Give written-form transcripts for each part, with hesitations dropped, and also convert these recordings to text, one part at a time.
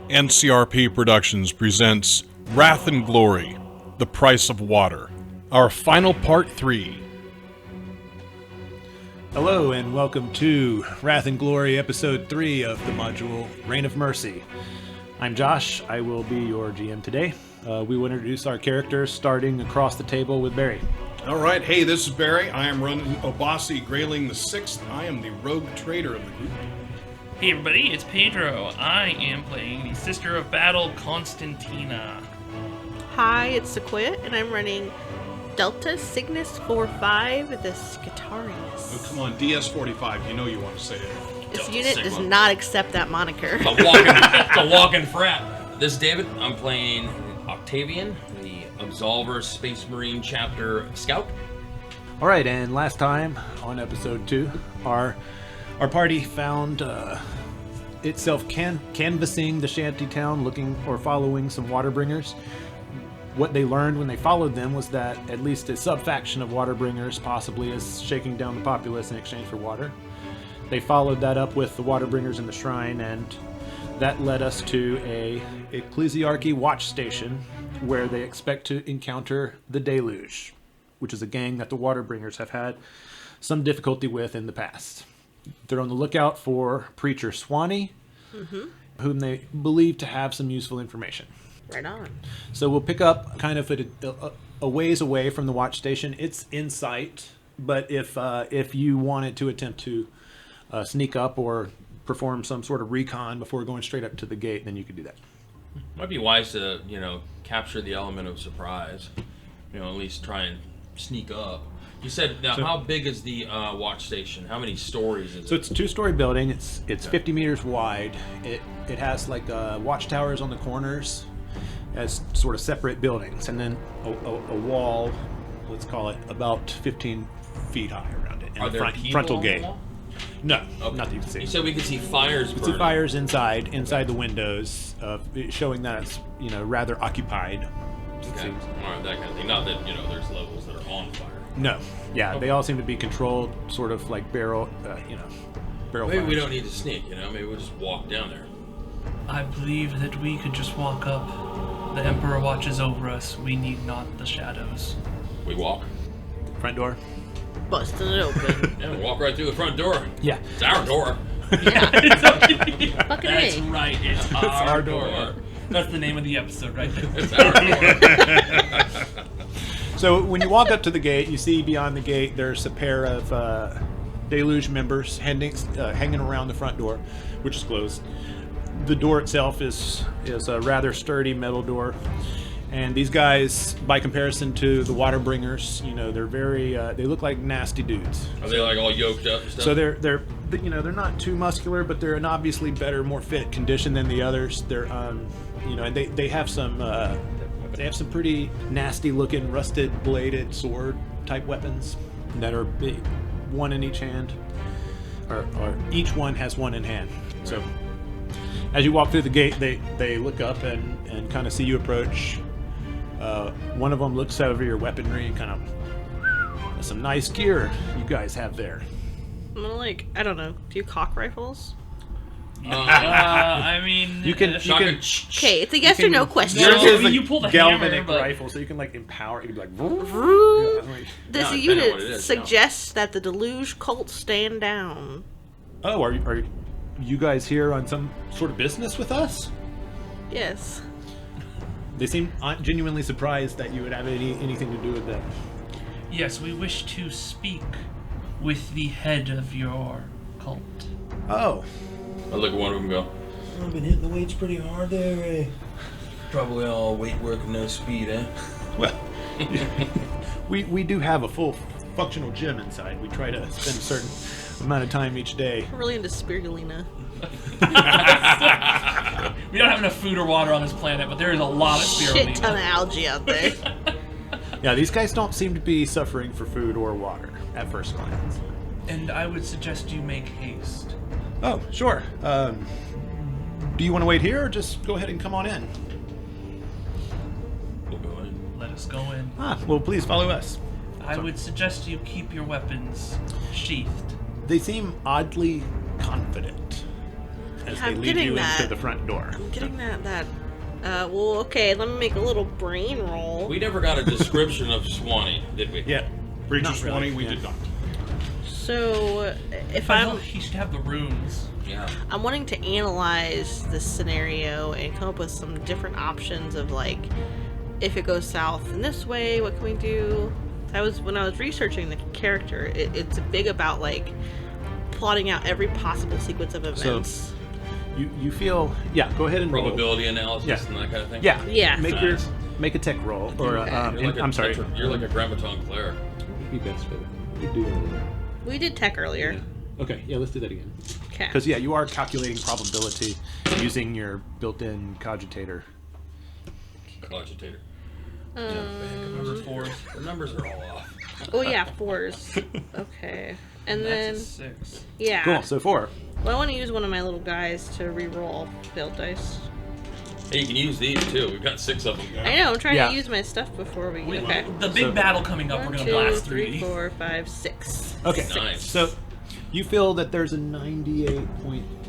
NCRP Productions presents Wrath and Glory, The Price of Water, our final part 3. Hello and welcome to Wrath and Glory episode 3 of the module Reign of Mercy. I'm Josh, I will be your GM today. We will introduce our characters starting across the table with Barry. Alright, hey, this is Barry. I am running Abbasi Grayling the 6th. I am the rogue trader of the group. Hey everybody, it's Pedro. I am playing the Sister of Battle, Constantina. Hi, it's Sequoia, and I'm running Delta Signus 4-5, the Scutarius. Oh, come on, DS45, you know you want to say it. This Delta unit Sigma. does not accept that moniker. It's a walking frat. This is David. I'm playing Octavian, the Absolver Space Marine Chapter Scout. Alright, and last time on episode 2, our party found itself canvassing the shanty town, looking or following some water bringers. What they learned when they followed them was that at least a sub-faction of water bringers possibly is shaking down the populace in exchange for water. They followed that up with the water bringers in the shrine, and that led us to a ecclesiarchy watch station where they expect to encounter the Deluge, which is a gang that the water bringers have had some difficulty with in the past. They're on the lookout for Preacher Swanee, whom they believe to have some useful information. Right on. So we'll pick up kind of a ways away from the watch station. It's in sight, but if you wanted to attempt to sneak up or perform some sort of recon before going straight up to the gate, then you could do that. Might be wise to, capture the element of surprise. At least try and sneak up. You said, now, how big is the watch station? How many stories is it? So it's a 2-story building. It's 50 meters wide. It has like watchtowers on the corners as sort of separate buildings, and then a wall, let's call it about 15 feet high around it. And Are there a people frontal on the gate. wall? No, Okay. not that you can see. You said we could see fires You can burning. see fires inside the windows, showing that it's rather occupied. it Okay. seems. All right, that kind of thing. Not that, there's levels that are on fire. No, yeah, they all seem to be controlled, sort of like barrel Maybe fires. we don't need to sneak, maybe we'll just walk down there. I believe that we could just walk up. The Emperor watches over us. We need not the shadows. We walk. Front door. Busting it open. Yeah, we walk right through the front door. Yeah, It's our door. Fucking That's A. right, it's our our door. door. That's the name of the episode right there. It's our door. So when you walk up to the gate, you see beyond the gate there's a pair of Deluge members hanging around the front door, which is closed. The door itself is a rather sturdy metal door, and these guys, by comparison to the water bringers, they're very they look like nasty dudes. Are they like all yoked up and stuff? So they're not too muscular, but they're in obviously better, more fit condition than the others. They're and they have some pretty nasty looking rusted bladed sword type weapons that are big, one in each hand, or each one has one in hand. So as you walk through the gate, they look up and kind of see you approach. One of them looks over your weaponry, kind of, that's some nice gear you guys have there. I'm gonna I don't know, do you cock rifles? I mean... You can Okay, it's a yes or no question. No, Yours is a you pull the galvanic hammer, but- rifle, so you can empower it. You can be like, vroom. Vroom. Yeah, like- Does No, the depending on unit what it is, suggest that the Deluge cult stand down? Oh, are you guys here on some sort of business with us? Yes. They seem genuinely surprised that you would have anything to do with them. Yes, we wish to speak with the head of your cult. Oh, I look at one of them and go, I've been hitting the weights pretty hard there, eh? Probably all weight work and no speed, eh? well, we do have a full functional gym inside. We try to spend a certain amount of time each day. We're really into spirulina. We don't have enough food or water on this planet, but there is a lot of Shit ton of spirulina. algae out there. Yeah, these guys don't seem to be suffering for food or water at first glance. And I would suggest you make haste. Oh, sure. Do you want to wait here, or just go ahead and come on in? We'll go in. Let us go in. Well, please follow us. I would suggest you keep your weapons sheathed. They seem oddly confident. as Yeah, they I'm lead getting you that. into the front door. I'm getting that. Well, okay, let me make a little brain roll. We never got a description of Swanee, did we? Yeah. Breach Not of really, Swanee, we yeah. did not. So, if But he should have the runes. Yeah. I'm wanting to analyze this scenario and come up with some different options of like, if it goes south in this way, what can we do? When I was researching the character, it's big about like plotting out every possible sequence of events. You feel go ahead and roll. Probability analysis Yeah. and that kind of thing. Yeah. Yeah. Nice. Make a tech roll or You're like a I'm sorry. You're like a grammaton cleric. Be best for it. We do. We did tech earlier. Okay, let's do that again. Okay. Because you are calculating probability using your built-in cogitator. Cogitator. Number 4. The numbers are all off. Oh yeah, 4s. Okay. And then That's a 6. yeah. Cool. So 4. Well, I want to use one of my little guys to re-roll failed dice. Hey, you can use these too. We've got 6 of them. I know. I'm trying Yeah. to use my stuff before we. Okay. The big battle coming up, we're 1, gonna 2, blast 3, 3. 4, 5, 6. Okay. Nice. So you feel that there's a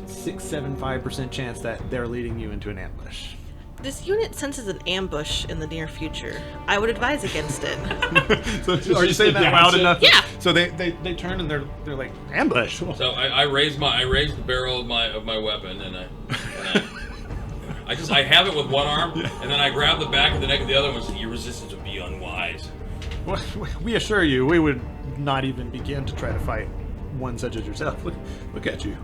98.675% chance that they're leading you into an ambush. This unit senses an ambush in the near future. I would advise against it. So are you saying that loud enough? Yeah. So they turn and they're like ambush. So I raised the barrel of my weapon and I have it with one arm and then I grab the back of the neck of the other one and say, your resistance would be unwise. Well, we assure you, we would not even begin to try to fight one such as yourself. Look at you.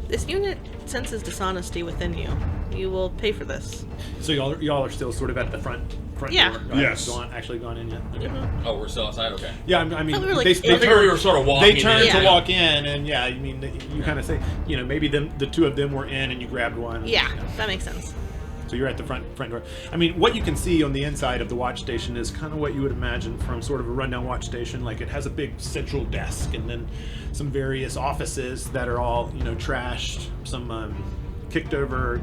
This unit senses dishonesty within you. You will pay for this. So y'all are still sort of at the front Yeah. door. Right? Yes. Actually gone in yet. Okay. Oh, we're still outside? Okay. Yeah, I mean, thought we were, like, they in. I figured we were sort of walking They turned in. to Yeah. walk in, and I mean, you kind of say, maybe the two of them were in, and you grabbed one. Yeah, that makes sense. So you're at the front door. I mean, what you can see on the inside of the watch station is kind of what you would imagine from sort of a rundown watch station. Like it has a big central desk, and then some various offices that are all trashed, some kicked over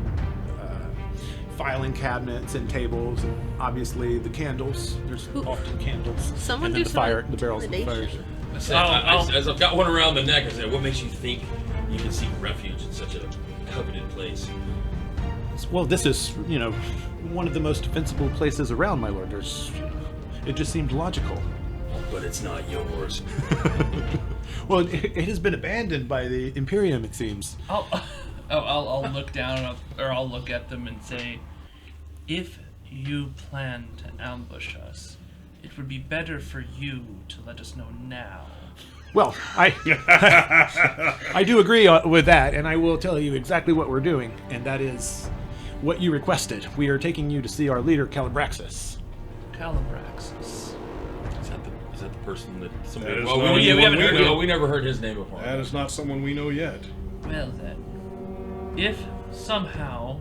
filing cabinets and tables, and obviously the candles. There's often candles. Someone and then do the some fire, the barrels of the fires. intimidation. I said, as I've got one around the neck, I said, what makes you think you can seek refuge in such a coveted place? Well, this is one of the most defensible places around, my lord. It just seemed logical. But it's not yours. Well, it has been abandoned by the Imperium, it seems. I'll look down or I'll look at them and say, if you plan to ambush us, it would be better for you to let us know now. Well, I do agree with that, and I will tell you exactly what we're doing, and that is what you requested. We are taking you to see our leader, Calibraxus. Calibraxus. Is that the person that somebody? That is Well, not we anyone haven't we heard. know. We never heard his name before. That is not someone we know yet. Well then, if somehow,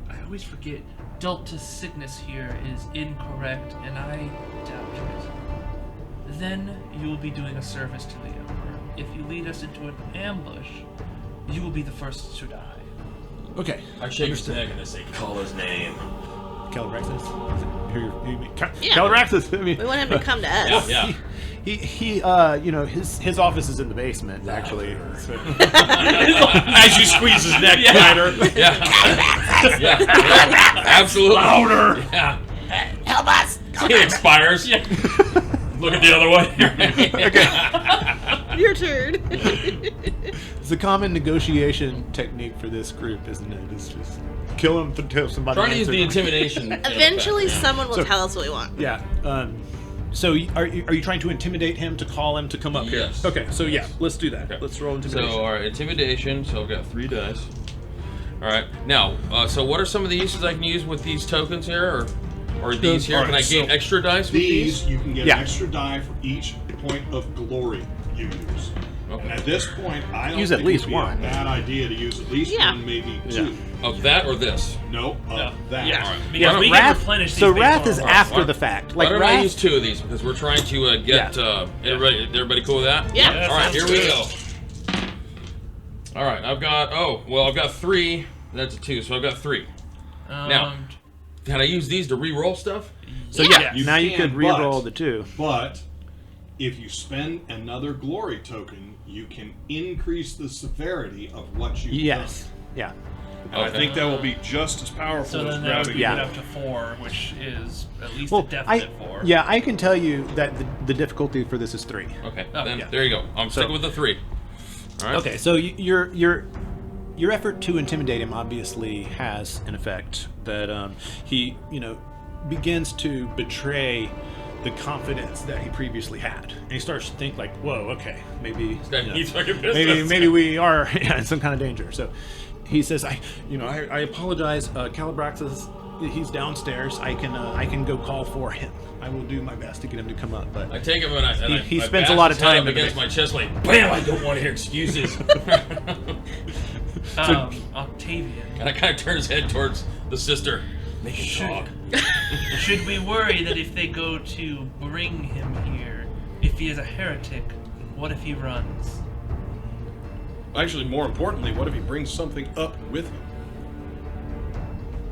I always forget, Delta Signus here is incorrect, and I doubt it, then you will be doing a service to the Emperor. If you lead us into an ambush, you will be the first to die. Okay. I shake his neck and I say, call his name. Calibraxus? Yeah. Calibraxus! I mean, We want him to come to us. Yeah. He his office is in the basement, actually. So- As you squeeze his neck tighter. Yeah. Absolutely. Louder. Yeah. Help us! It expires. Look at the other one. Your turn. It's a common negotiation technique for this group, isn't it? It's just kill him until somebody Trying to use answers. the intimidation. Eventually, someone will tell us what we want. Yeah. So are you trying to intimidate him to call him to come up Yes. here? Okay. So yeah, let's do that. Okay. Let's roll intimidation. So, alright, intimidation. So I've got 3 dice. Alright, now, so what are some of the uses I can use with these tokens here? Or these here? All Can right, I gain so extra dice with These, these? you can get Yeah. an extra die for each point of glory you use. Okay. And at this point, I don't Use think at least it'd be one. a bad idea to use at least Yeah. one, maybe 2. Of that or this? No, of that. Yeah. Alright. Because Yeah, we Wrath- can replenish these so based Wrath on is our- after Alright. the fact. Why Like don't I Wrath. use 2 of these? Because we're trying to get everybody cool with that? Yeah. that Alright, sounds here we good. go. Alright, I've got 3. That's a 2, so I've got 3. Now, can I use these to re-roll stuff? So Yeah. yeah, now you can, could re-roll but- the 2. But if you spend another glory token, you can increase the severity of what you've Yes. Yeah. And I think that will be just as powerful So as then that would grabbing. be Yeah. up to 4, which is at least Well, a definite 4. yeah, I can tell you that the difficulty for this is 3. Okay, Oh, then yeah. there you go. I'm sticking with the 3. All right. Okay, so your effort to intimidate him obviously has an effect that he, begins to betray the confidence that he previously had, and he starts to think like, "Whoa, okay, maybe He's fucking business. maybe we are in some kind of danger." So he says, "I apologize, Calibraxus. He's downstairs. I can go call for him. I will do my best to get him to come up." But I take him and He I spends bash a lot his of head time up in the against my chest, like bam! I don't want to hear excuses. Octavian, And I kind of turn his head towards the sister. Make him talk. should we worry that if they go to bring him here, if he is a heretic, what if he runs? Actually, more importantly, what if he brings something up with him?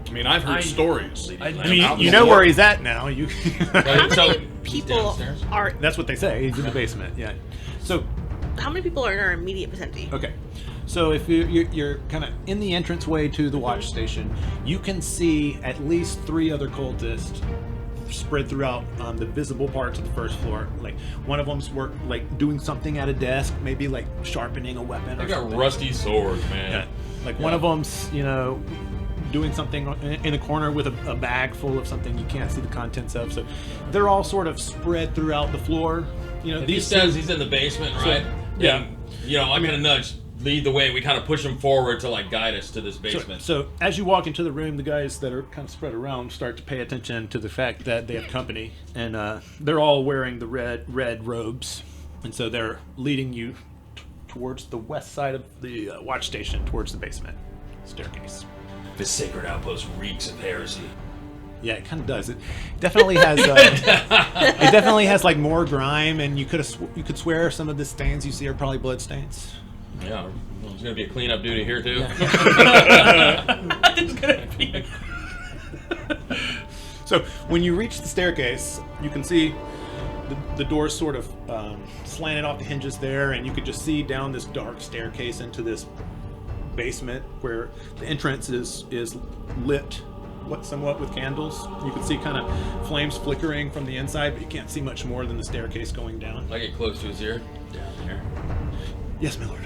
I mean, I've heard stories. I I mean, Out you the know door. where he's at now. You. Right, so he's People downstairs. are. That's what they say. He's in the basement. Yeah. So How many people are in our immediate vicinity? okay. So if you're kind of in the entranceway to the watch station, you can see at least 3 other cultists spread throughout the visible parts of the first floor. Like one of them's doing something at a desk, maybe like sharpening a weapon. They or got something. rusty swords, man. Yeah. Like one of them's doing something in a corner with a bag full of something you can't see the contents of. So they're all sort of spread throughout the floor. If he says he's in the basement, right? yeah. Then, I'm gonna nudge, lead the way. We kind of push him forward to like guide us to this basement. So as you walk into the room, the guys that are kind of spread around start to pay attention to the fact that they have company, and they're all wearing the red robes, and so they're leading you towards the west side of the watch station, towards the basement staircase. This sacred outpost reeks of heresy. Yeah, it kind of does. It definitely has. It definitely has like more grime, and you could swear some of the stains you see are probably blood stains. Yeah, there's gonna be a cleanup duty here too. It's gonna be So when you reach the staircase, you can see the doors sort of slanted off the hinges there, and you could just see down this dark staircase into this basement where the entrance is lit somewhat with candles. You can see kind of flames flickering from the inside, but you can't see much more than the staircase going down. I get close to his ear, down here, Yes, my lord.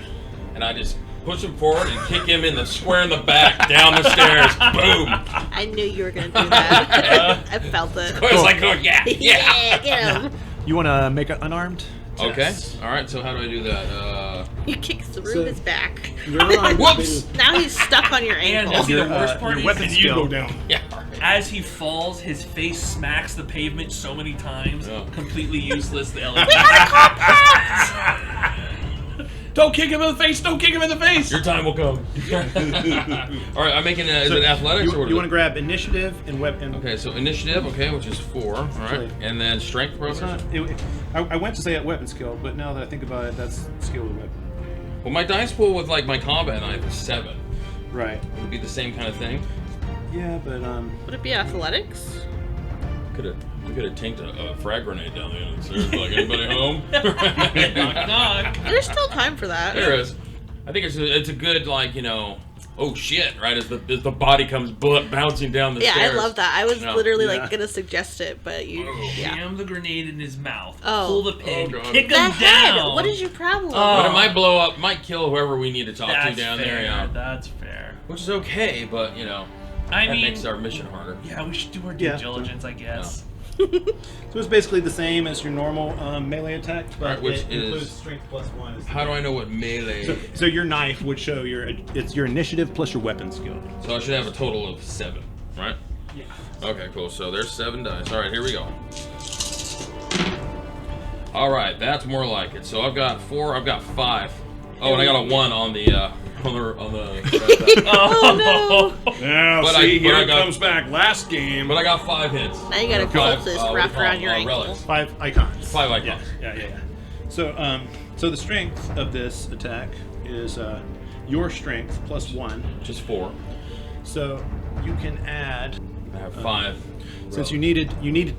and I just push him forward and kick him in the square in the back, down the stairs. Boom! I knew you were gonna do that. I felt it. It's like going, yeah. Yeah, get him. You want to make it unarmed? Okay. Yes. All right. So how do I do that? You kick through So- his back. You're unarmed. Whoops! Now he's stuck on your And ankle. see, the worst part your is weapon is skill. Go down. Yeah. as he falls, his face smacks the pavement so many times, Yeah. completely useless. The We elevator. gotta call parents! Don't kick him in the face! Don't kick him in the face! Your time will come. All right. I'm making. Is it athletics or what? You want to grab initiative and weapon. Okay. So initiative. Okay, which is 4. All right. Actually, And then strength It's not, proficiency. I went to say at weapon skill, but now that I think about it, that's skill with weapon. Well, my dice pool with like my combat knife is 7. Right. Would it be the same kind of thing? Yeah, but Would it be athletics? We could have tanked a frag grenade down the end of the stairs. Like, anybody home? Knock, knock. There's still time for that. There is. I think it's a good oh shit, right? As the body comes bouncing down the Yeah, stairs. I love that. I was No. literally Yeah. like gonna suggest it, but you, yeah. Jam the grenade in his mouth. Oh. Pull the pin. Oh, God. Kick The him head. down. What is your problem? But Oh. it might blow up, might kill whoever we need to talk That's to down fair. there, yeah. That's fair. Which is okay, but I that mean, makes our mission harder. yeah, we should do our due Yeah. diligence, I guess. so it's basically the same as your normal melee attack, but Right, which it is- includes strength +1. How do I know what melee? So your knife would show it's your initiative plus your weapon skill. So I should have a total of 7, right? Yeah. Okay, cool. So there's 7 dice. All right, here we go. All right, that's more like it. So I've got 4. I've got 5. Oh, and I got a 1 on the Oh no! Now, But see, I here it got- comes back. Last game. But I got 5 hits. Now you got a Five, cultist what do you wrapped call around them? your ankle. Relics. 5 icons. 5 icons. Yeah. So the strength of this attack is your strength +1. Just 4. So you can add, I have 5. since you needed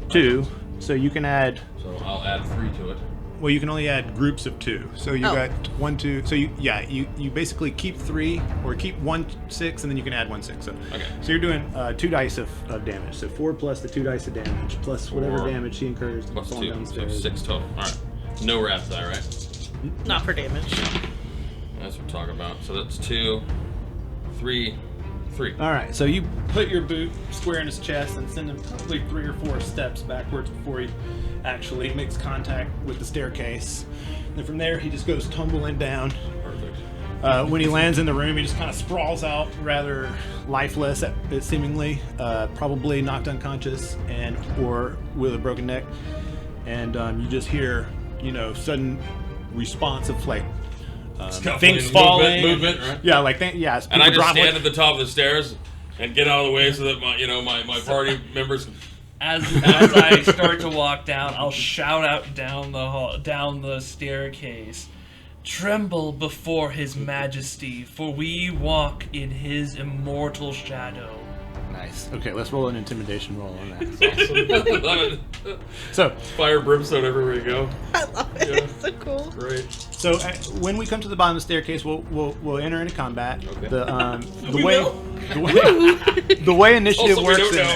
2, so you can add. So I'll add 3 to it. Well, you can only add groups of 2. So you got 1, 2. So you basically keep 3 or keep 1 6, and then you can add 1 6. So, so you're doing 2 dice of damage. So 4 plus the 2 dice of damage plus whatever damage she incurs. Plus falling 2. downstairs. So 6 total. All right. No wrath die, right? Not for damage. That's what we're talking about. So that's 2, 3, 3. All right, so you put your boot square in his chest and send him probably 3 or 4 steps backwards before he actually makes contact with the staircase. And from there, he just goes tumbling down. Perfect. When he lands in the room, he just kind of sprawls out, rather lifeless, seemingly, probably knocked unconscious or with a broken neck. And you just hear, sudden response of like things falling, movement, right? Yeah, like And I just stand at the top of the stairs and get out of the way so that my party members. As I start to walk down, I'll shout out down the hall, down the staircase. Tremble before His Majesty, for we walk in His immortal shadow. Nice. Okay, let's roll an intimidation roll on that. Awesome. Love it. So, fire brimstone everywhere you go. I love it. Yeah. It's so cool. Great. So when we come to the bottom of the staircase, we'll enter into combat. Okay. The way initiative Also, we works don't in know.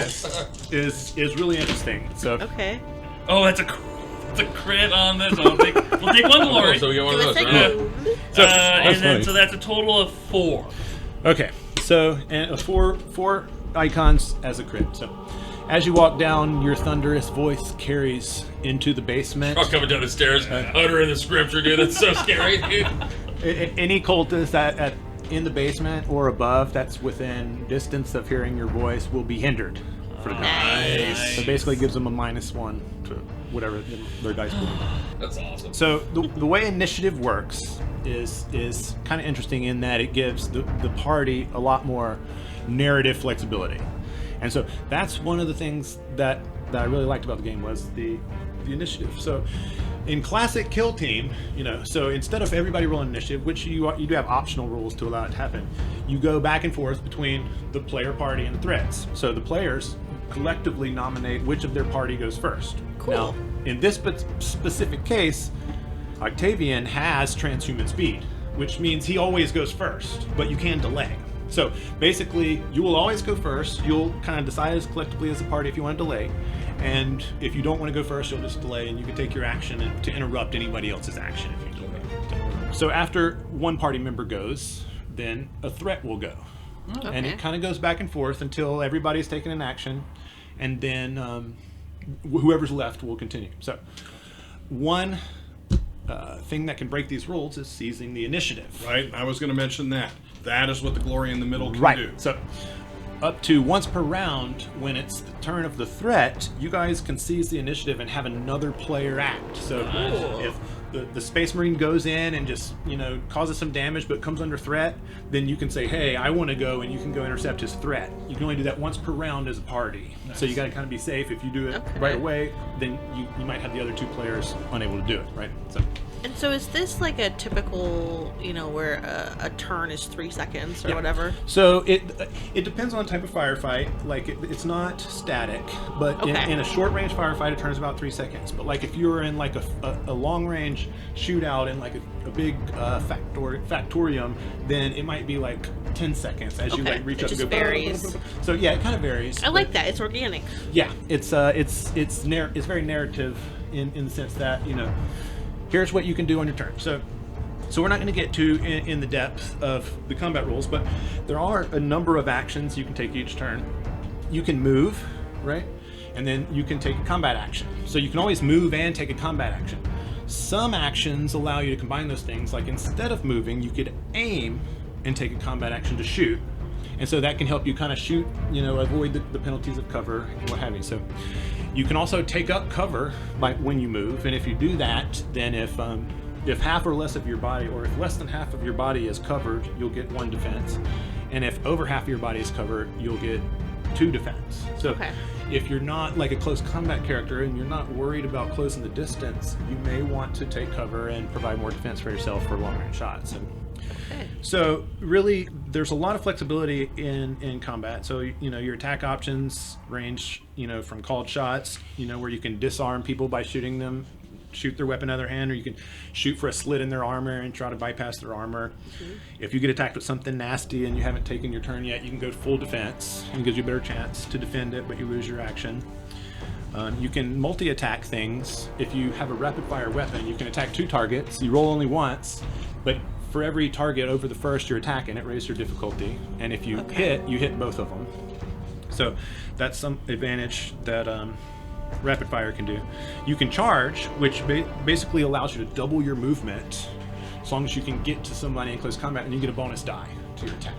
this is really interesting. So Okay. Oh, it's a crit on this. We'll take 1 glory. So we get one of Give us those, a right? clue. So that's a total of 4. okay, so and four icons as a crit. So as you walk down, your thunderous voice carries into the basement. I'm coming down the stairs, uttering the scripture, dude. That's so scary, dude. Any cultist in the basement or above that's within distance of hearing your voice will be hindered for the combat. Nice. So basically gives them a -1 to whatever their dice pool. That's awesome. So the way initiative works is kind of interesting in that it gives the party a lot more narrative flexibility. And so that's one of the things that I really liked about the game was the initiative. So in classic kill team, so instead of everybody rolling initiative, which you do have optional rules to allow it to happen, you go back and forth between the player party and the threats. So the players collectively nominate which of their party goes first. Cool. Now, in this specific case, Octavian has transhuman speed, which means he always goes first, but you can delay. So basically, you will always go first. You'll kind of decide as collectively as a party if you want to delay. And if you don't want to go first, you'll just delay, and you can take your action to interrupt anybody else's action if you delay. So after one party member goes, then a threat will go. Okay. And it kind of goes back and forth until everybody's taken an action, and then whoever's left will continue. So one thing that can break these rules is seizing the initiative. Right? I was going to mention that. That is what the glory in the middle can Right. do. So up to once per round, when it's the turn of the threat, you guys can seize the initiative and have another player act. So if the Space Marine goes in and just, causes some damage but comes under threat, then you can say, hey, I want to go, and you can go intercept his threat. You can only do that once per round as a party. Nice. So you got to kind of be safe. If you do it right away, then you might have the other 2 players unable to do it, right? And so is this like a typical, where a turn is 3 seconds or whatever? So it depends on the type of firefight. Like it's not static, but in a short range firefight, it turns about 3 seconds. But like if you were in like a long range shootout in like a big factorium, then it might be like 10 seconds as you like reach up and go. Varies. So yeah, it kind of varies. I like that. It's organic. Yeah, it's very narrative in the sense that here's what you can do on your turn. So we're not going to get too in the depth of the combat rules, but there are a number of actions you can take each turn. You can move, right? And then you can take a combat action. So you can always move and take a combat action. Some actions allow you to combine those things. Like instead of moving, you could aim and take a combat action to shoot. And so that can help you kind of shoot, avoid the penalties of cover and what have you. So you can also take up cover when you move, and if you do that, then if half or less of your body, or if less than half of your body is covered, you'll get 1 defense, and if over half of your body is covered, you'll get 2 defense. So if you're not like a close combat character and you're not worried about closing the distance, you may want to take cover and provide more defense for yourself for long range shots. So really, there's a lot of flexibility in combat. So your attack options range from called shots, where you can disarm people by shooting them shoot their weapon out of their hand, or you can shoot for a slit in their armor and try to bypass their armor. If you get attacked with something nasty and you haven't taken your turn yet, you can go full defense. It gives you a better chance to defend it, but you lose your action. You can multi-attack things. If you have a rapid-fire weapon, you can attack 2 targets. You roll only once, but for every target over the first you're attacking, it raises your difficulty. And if you hit both of them. So that's some advantage that rapid-fire can do. You can charge, which basically allows you to double your movement as long as you can get to somebody in close combat, and you get a bonus die to your attack.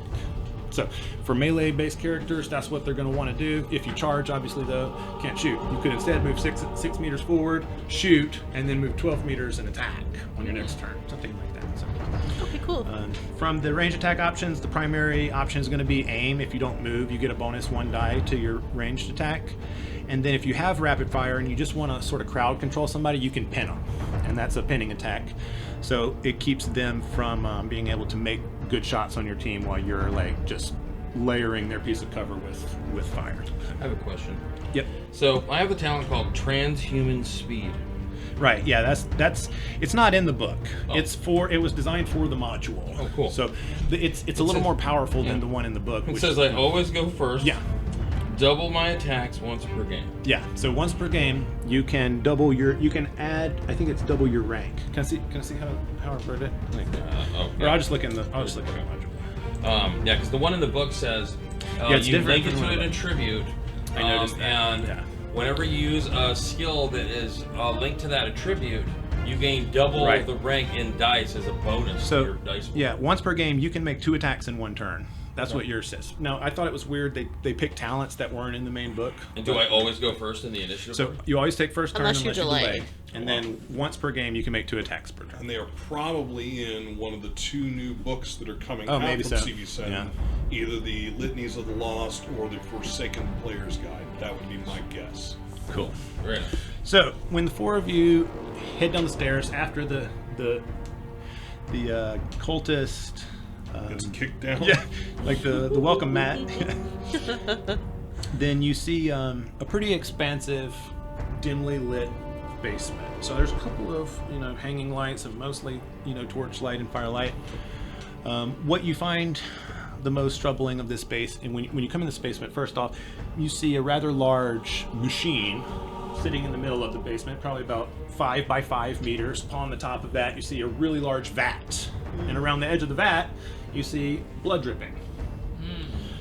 So for melee-based characters, that's what they're going to want to do. If you charge, obviously, though, can't shoot. You could instead move 6 meters forward, shoot, and then move 12 meters and attack on your next turn, something like that. So, Okay, cool. from the range attack options, the primary option is going to be aim. If you don't move, you get a bonus 1 die to your ranged attack. And then if you have rapid fire and you just want to sort of crowd control somebody, you can pin them, and that's a pinning attack. So it keeps them from being able to make good shots on your team while you're like just layering their piece of cover with fire. I have a question. Yep. So I have a talent called transhuman speed. Right. Yeah. That's. It's not in the book. Oh. It was designed for the module. Oh, cool. So it's a little more powerful than the one in the book. It which says I always go first. Yeah. Double my attacks once per game. Yeah. So once per game, you can double your. You can add. I think it's double your rank. Can I see how I wrote it? Like, or I'll just look in the. I'll just look at the module. Yeah, because the one in the book says it's you different link it from to the an book. attribute. I noticed that. And Yeah. whenever you use a skill that is linked to that attribute, you gain double Right. the rank in dice as a bonus to your dice roll. Yeah, once per game, you can make 2 attacks in 1 turn. That's what yours says. Now, I thought it was weird they picked talents that weren't in the main book. And do I always go first in the initiative? So you always take first turn Unless you delay. and then once per game you can make 2 attacks per turn. And they are probably in one of the 2 new books that are coming Oh, out maybe from so. CV7. Yeah. Either the Litanies of the Lost or the Forsaken Player's Guide. That would be my guess. Cool. Right. So when the 4 of you head down the stairs after the cultist. Gets kicked down. Yeah, like the welcome mat. Then you see a pretty expansive, dimly lit basement. So there's a couple of hanging lights, and mostly torchlight and firelight. What you find the most troubling of this space, and when you come in this basement, first off, you see a rather large machine sitting in the middle of the basement, probably about 5 by 5 meters. Upon the top of that, you see a really large vat, and around the edge of the vat, you see blood dripping.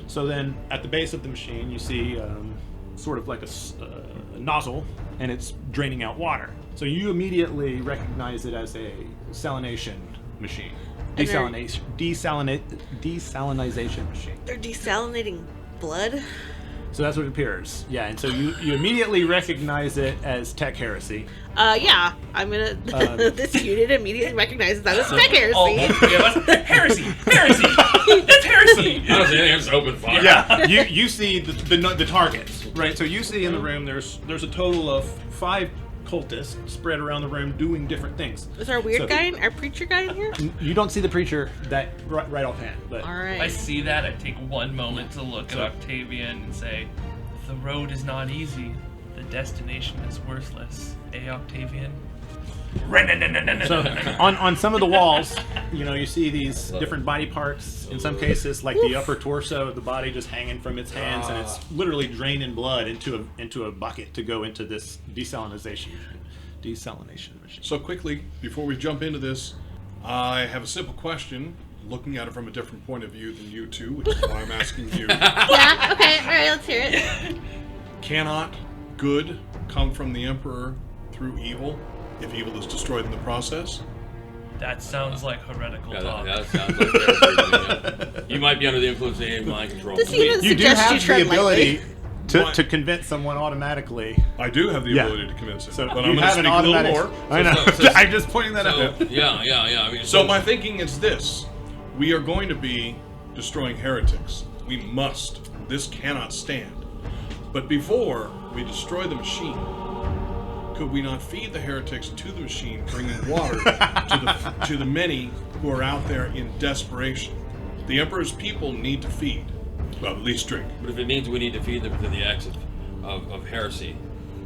So then, at the base of the machine, you see sort of like a nozzle, and it's draining out water. So you immediately recognize it as a salination machine. Desalinization machine. They're desalinating blood. So that's what it appears. Yeah, and so you immediately recognize it as tech heresy. Yeah, I'm gonna. This unit immediately recognizes that as tech heresy. Oh, yeah, heresy! Heresy! That's heresy! I don't say anything, I just open fire. Yeah, you see the targets, right? So you see in the room there's a total of 5 cultists spread around the room doing different things. Is our weird guy, our preacher guy in here? You don't see the preacher that right offhand, but All If I right. see that, I take one moment to look at Octavian and say, the road is not easy. The destination is worthless. Eh, Octavian? so on some of the walls, you see these different body parts. In some cases, like the upper torso of the body just hanging from its hands, and it's literally draining blood into a bucket to go into this desalination machine. So quickly, before we jump into this, I have a simple question, looking at it from a different point of view than you two, which is why I'm asking you. Yeah. Okay. All right. Let's hear it. Cannot good come from the Emperor through evil, if evil is destroyed in the process? That sounds like heretical talk. That sounds like heresy. You might be under the influence of any mind control. This even You do suggests have you the tread ability What? to convince someone automatically. I do have the Yeah. ability to convince it, So but you I'm going to have speak an a little automatic. more. I know. so- I'm just pointing that out. So, yeah. I mean, So my thinking is this: we are going to be destroying heretics. We must. This cannot stand. But before we destroy the machine, could we not feed the heretics to the machine, bringing water to the many who are out there in desperation? The Emperor's people need to feed. Well, at least drink. But if it means we need to feed them to the acts of heresy,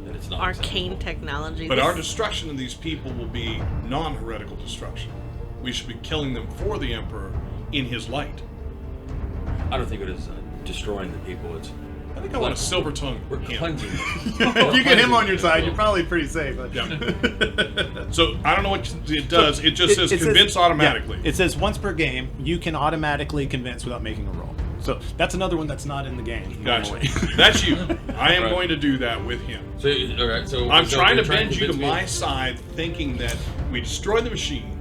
then it's not arcane acceptable. technology. But This- our destruction of these people will be non-heretical destruction. We should be killing them for the Emperor in his light. I don't think it is destroying the people. It's I think I want a silver tongue. we're cleansing them. If you get him on your side, you're probably pretty safe. So I don't know what it does. It just says convince automatically. Yeah, it says once per game, you can automatically convince without making a roll. So that's another one that's not in the game. Gotcha. normally. That's you. I am Right. going to do that with him. So, all right. So I'm so trying you're to bend you to convince me- my side, thinking that we destroy the machine,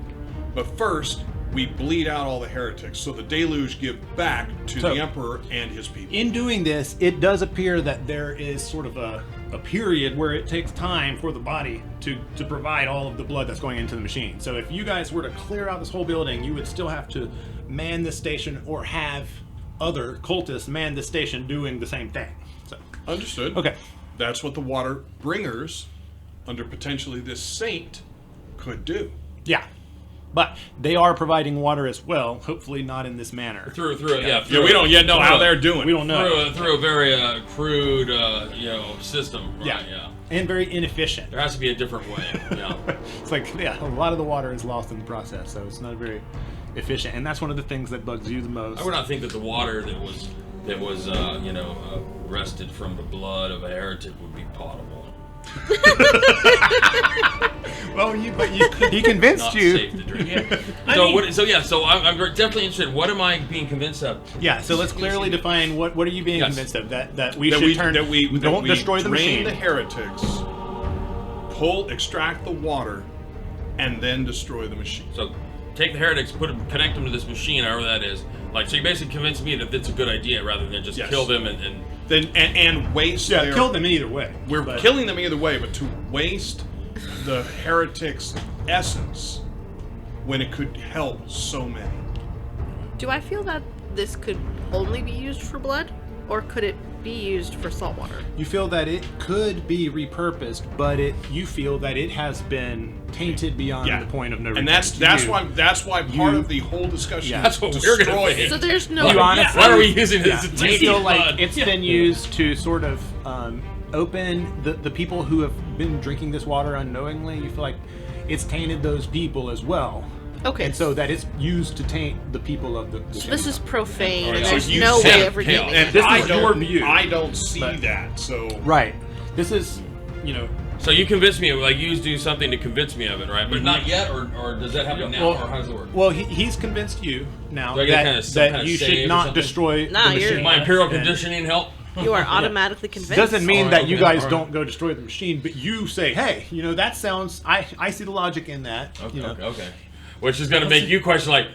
but first we bleed out all the heretics, so the deluge give back to So- the Emperor and his people. In doing this, it does appear that there is sort of a period where it takes time for the body to provide all of the blood that's going into the machine. So if you guys were to clear out this whole building, you would still have to man this station or have other cultists man this station doing the same thing. So Understood. okay. That's what the water bringers, under potentially this saint, could do. Yeah. But they are providing water as well, hopefully not in this manner. through Yeah, we don't yet know how they're doing. We don't know. through a very crude system. Right? Yeah. Yeah. And very inefficient. There has to be a different way. Yeah. It's like, yeah, a lot of the water is lost in the process, so it's not very efficient. And that's one of the things that bugs you the most. I would not think that the water that was wrested from the blood of a heretic would be potable. Well, he convinced Not you. safe to drink. I So mean- so I'm definitely interested. What am I being convinced of? Yeah, so let's clearly define what are you being Yes. convinced of? That we That should we turn. that we don't we destroy the drain machine. the heretics, extract the water, and then destroy the machine. So take the heretics, connect them to this machine, however that is. Like, so you basically convinced me that it's a good idea rather than just Yes. kill them and Then and waste. Yeah, their, kill them either way. We're But- killing them either way, but to waste the heretics' essence when it could help so many. Do I feel that this could only be used for blood, or could it be used for salt water? You feel that it could be repurposed, but you feel that it has been tainted beyond Yeah, the point of no return. and that's You- why part you- of the whole discussion Yeah. is That's what we're gonna destroy think. it. So there's no. You honestly, why are we using this yeah, as a you tainted feel like blood? it's been used to sort of open the people who have been drinking this water unknowingly. You feel like it's tainted those people as well. Okay. And so that it's used to taint the people of the So this is profane, Alright, and so there's you no said way of redeeming and it. This I is your don't, view. I don't see But- that. So right. This is, So you convinced me, like you do something to convince me of it, right? But not yet, or does that happen now, or how does it work? Well, he's convinced you now Do I get that, kinda some that kind of you save should or not something? destroy Nah, the you're- machine. My imperial Okay. conditioning help? You are automatically convinced. Doesn't mean Alright, that you okay, guys alright. don't go destroy the machine, but you say, hey, that sounds, I see the logic in that. Okay, you know. okay. Which is going to make you question, like,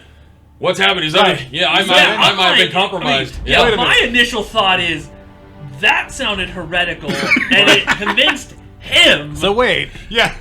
what's happened? He's Right. like, yeah, I might I'm have been like- compromised. I mean, Wait a my minute. initial thought is that sounded heretical, and it convinced him. So wait, yeah.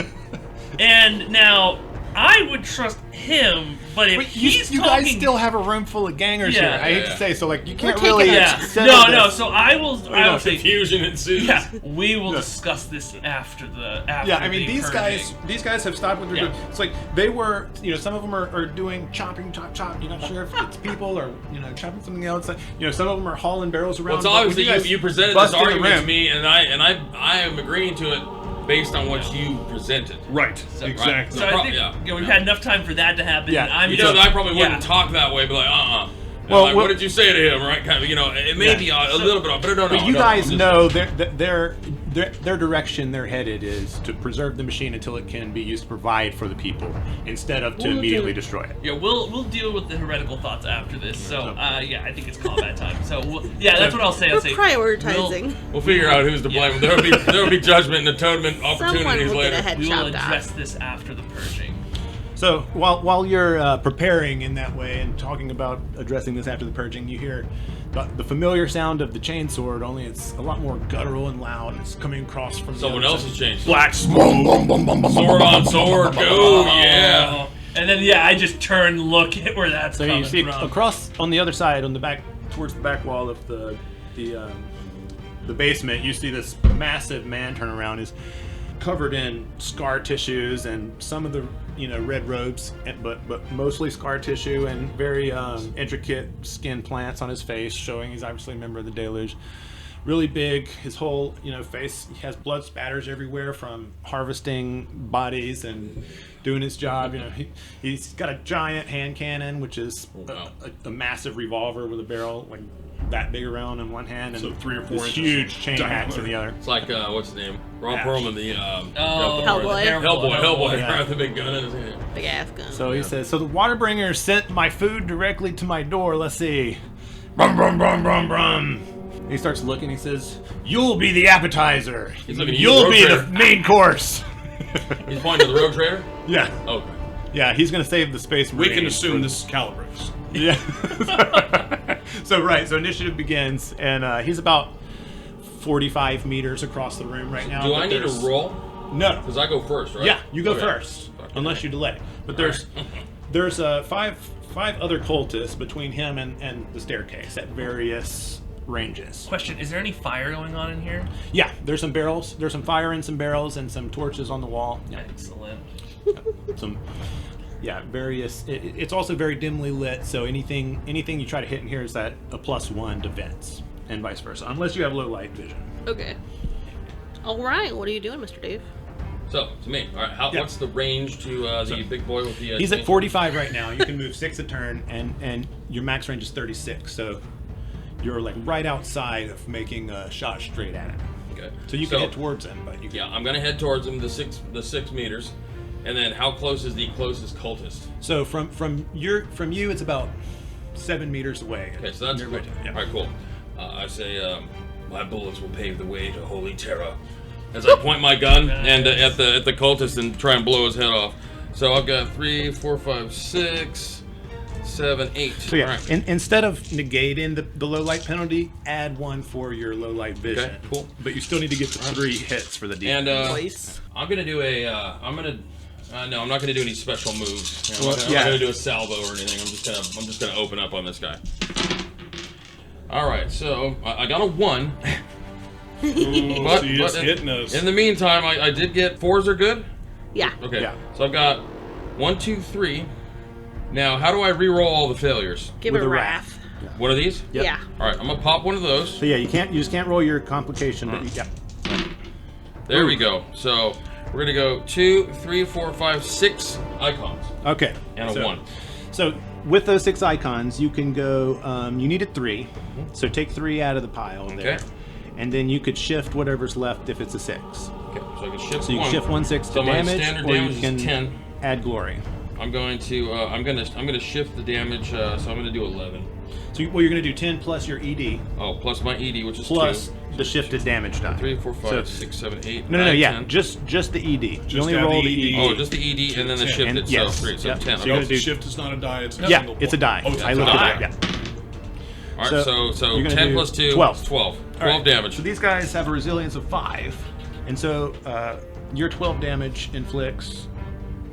And now I would trust him, but if But he's you talking, guys still have a room full of gangers Yeah. here. I hate Yeah. to say, so like you can't taking really. it. yeah, settle no. this. So I will say, Confusion ensues. yeah, we will Yeah. discuss this after the. After Yeah, I mean the these purging. guys have stopped what they're Yeah. doing. It's like they were, some of them are doing chopping, chop. You're not sure if it's people or chopping something else. Some of them are hauling barrels around. Well, it's but obvious when that you presented this bust in the argument to rim- me, and I am agreeing to it based on what you presented. right, So- exactly. So I think Yeah. we've had enough time for that to happen. Yeah, I'm Because just, I probably wouldn't yeah. talk that way, but like, Well, like, well- what did you say to him, right? Kind of, it may Yeah. be a little bit off, but no. But you no, guys I'm just- know their direction they're headed is to preserve the machine until it can be used to provide for the people instead of to We'll immediately do- destroy it. Yeah, we'll deal with the heretical thoughts after this. So yeah, I think it's combat time. So that's what I'll say. I'll We're say prioritizing. We'll figure out who's to blame. There will be judgment and atonement Someone opportunities will later. get a head We will chopped address off. this after the purging. So while you're preparing in that way and talking about addressing this after the purging, you hear the familiar sound of the chainsword, only it's a lot more guttural and loud. It's coming across from Someone the other else has side. changed. Black smoke. Sword on sword, go, yeah. And then I just turn, look at where that's So coming you see from. across on the other side, on the back, towards the back wall of the basement, you see this massive man turn around. Is covered in scar tissues and some of the red robes, but mostly scar tissue and very intricate skin plants on his face, showing he's obviously a member of the Deluge. really big. His whole, face, he has blood spatters everywhere from harvesting bodies and doing his job. He's got a giant hand cannon, which is a massive revolver with a barrel like that big around in one hand, and So 3 or 4 this inches huge chain axe in the other. It's like what's his name? Ron Ash. Perlman, the Hellboy. Hellboy, Yeah. with the big gun in his hand. Big ass gun. So he says, so the Waterbringer sent my food directly to my door. Let's see. Brum, brum, brum, brum, brum. He starts looking. He says, "You'll be the appetizer. He's looking at you, You'll Rogue be the Trader." main course." He's pointing to the Rogue Trader. Yeah. Okay. Yeah, he's going to save the Space We Marines. can assume this is Calabrese. Yeah. So initiative begins, and he's about 45 meters across the room right now. Do but I need to there's- roll? No. Because I go first, right? Yeah, you go Okay. first, Okay. unless you delay. But there's five other cultists between him and the staircase at various ranges. Question: is there any fire going on in here? Yeah, there's some barrels. There's some fire in some barrels and some torches on the wall. Yeah, Excellent. some. Yeah, various. It's also very dimly lit, so anything you try to hit in here is that a +1 defense, and vice versa, unless you have low light vision. Okay. All right. What are you doing, Mr. Dave? So, to me. All right, what's the range to the big boy with the... He's chain? at 45 right now. You can move 6 a turn, and your max range is 36. So you're like right outside of making a shot straight at him. Okay. So you can head towards him, but you can. Yeah, I'm going to head towards him, the 6 meters. And then how close is the closest cultist? So from you, it's about 7 meters away. Okay, so that's You're cool. right, yeah. All right, cool. I say, my bullets will pave the way to holy terror. As I point my gun and at the cultist and try and blow his head off. So I've got 3, 4, 5, 6, 7, 8. So yeah, All right. instead of negating the low light penalty, add 1 for your low light vision. Okay, cool. But you still need to get to 3 hits for the defense. And Voice. I'm gonna do a. No, I'm not gonna do any special moves. I'm Well, not yeah. gonna do a salvo or anything. I'm just gonna open up on this guy. All right, so I got a 1. But it's hitting us. In the meantime, I did get 4s are good. Yeah. Okay. Yeah. So I've got 1, 2, 3. Now, how do I re-roll all the failures? Give With it a wrath. One of these? Yep. Yeah. All right, I'm gonna pop one of those. So yeah, you just can't roll your complication, but yeah. There we go. So we're gonna go 2, 3, 4, 5, 6 icons Okay. and a 1. So with those 6 icons, you can go. You needed 3, so take 3 out of the pile there, Okay. and then you could shift whatever's left if it's a 6. Okay, so I can shift So you one. can shift 1 6 to So my damage, standard or damage you can is 10. add glory. I'm going to I'm gonna shift the damage. So I'm gonna do 11. So you're going to do 10 plus your ED Oh, plus my ED, which is plus 2. the shifted damage die. 3, 4, 5, So- 6, 7, 8. No, 9, yeah, 10. just the ED. You Just only add roll the the ED. Oh, just the ED and then the 10. shift And- itself. yes, 3, so yep. 10. So Okay. you're Oh, gonna do- shift is not a die, it's a Yeah, single it's a point. die. Oh, it's I a looked die. at that. Yeah. All right, So so you're gonna 10 do plus 2 12. is 12. All 12 right. damage. So these guys have a resilience of 5, and so your 12 damage inflicts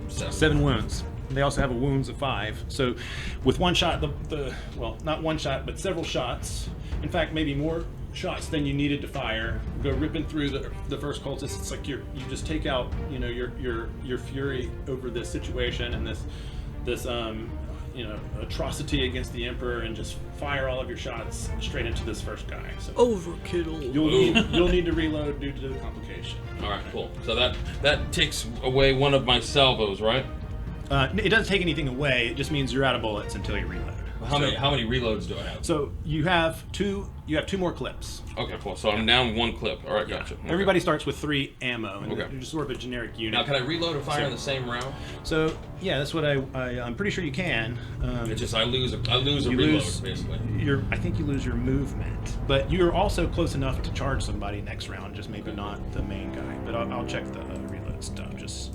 7 wounds. They also have a wounds of 5. So with one shot, well, not one shot, but several shots. In fact, maybe more shots than you needed to fire. Go ripping through the first cultist. It's like you just take out your fury over this situation and this atrocity against the Emperor, and just fire all of your shots straight into this first guy. So Overkill. you'll need to reload due to the complication. All right, cool. So that takes away one of my salvos, right? It doesn't take anything away. It just means you're out of bullets until you reload. How many reloads do I have? So you have 2 more clips. Okay, cool. So I'm down 1 clip. All right, gotcha. Okay. Everybody starts with 3 ammo, and Okay. you're just sort of a generic unit. Now, can I reload and fire in the same round? So yeah, that's what I'm pretty sure you can. It's just I lose a you reload lose basically. I think you lose your movement, but you're also close enough to charge somebody next round. Just maybe not the main guy. But I'll check the reload stuff just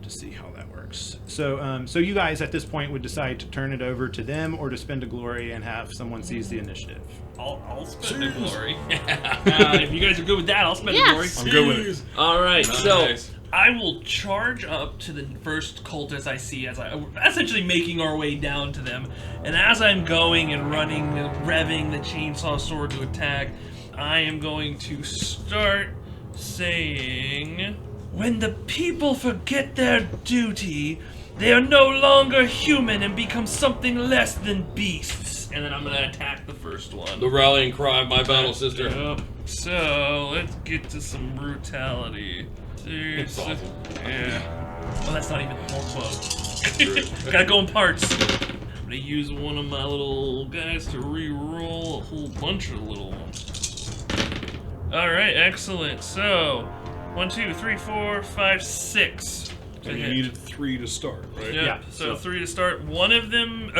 to see how that works. So so you guys at this point would decide to turn it over to them or to spend a glory and have someone seize the initiative. I'll spend the glory. If you guys are good with that, I'll spend the glory. Yes. I'm good with it. All right, so Nice. I will charge up to the first cultist I see as essentially making our way down to them. And as I'm going and running, revving the chainsaw sword to attack, I am going to start saying, "When the people forget their duty, they are no longer human and become something less than beasts. 6, and then I'm gonna attack the first one. The rallying cry of my battle sister. Yep. So let's get to some brutality. It's awesome. Yeah. Well, that's not even the whole quote. Gotta go in parts. I'm gonna use one of my little guys to re-roll a whole bunch of little ones. Alright, excellent. So, 1, 2, 3, 4, 5, 6. And you needed 3 to start, right? Yep. Yeah, So 3 to start. One of them,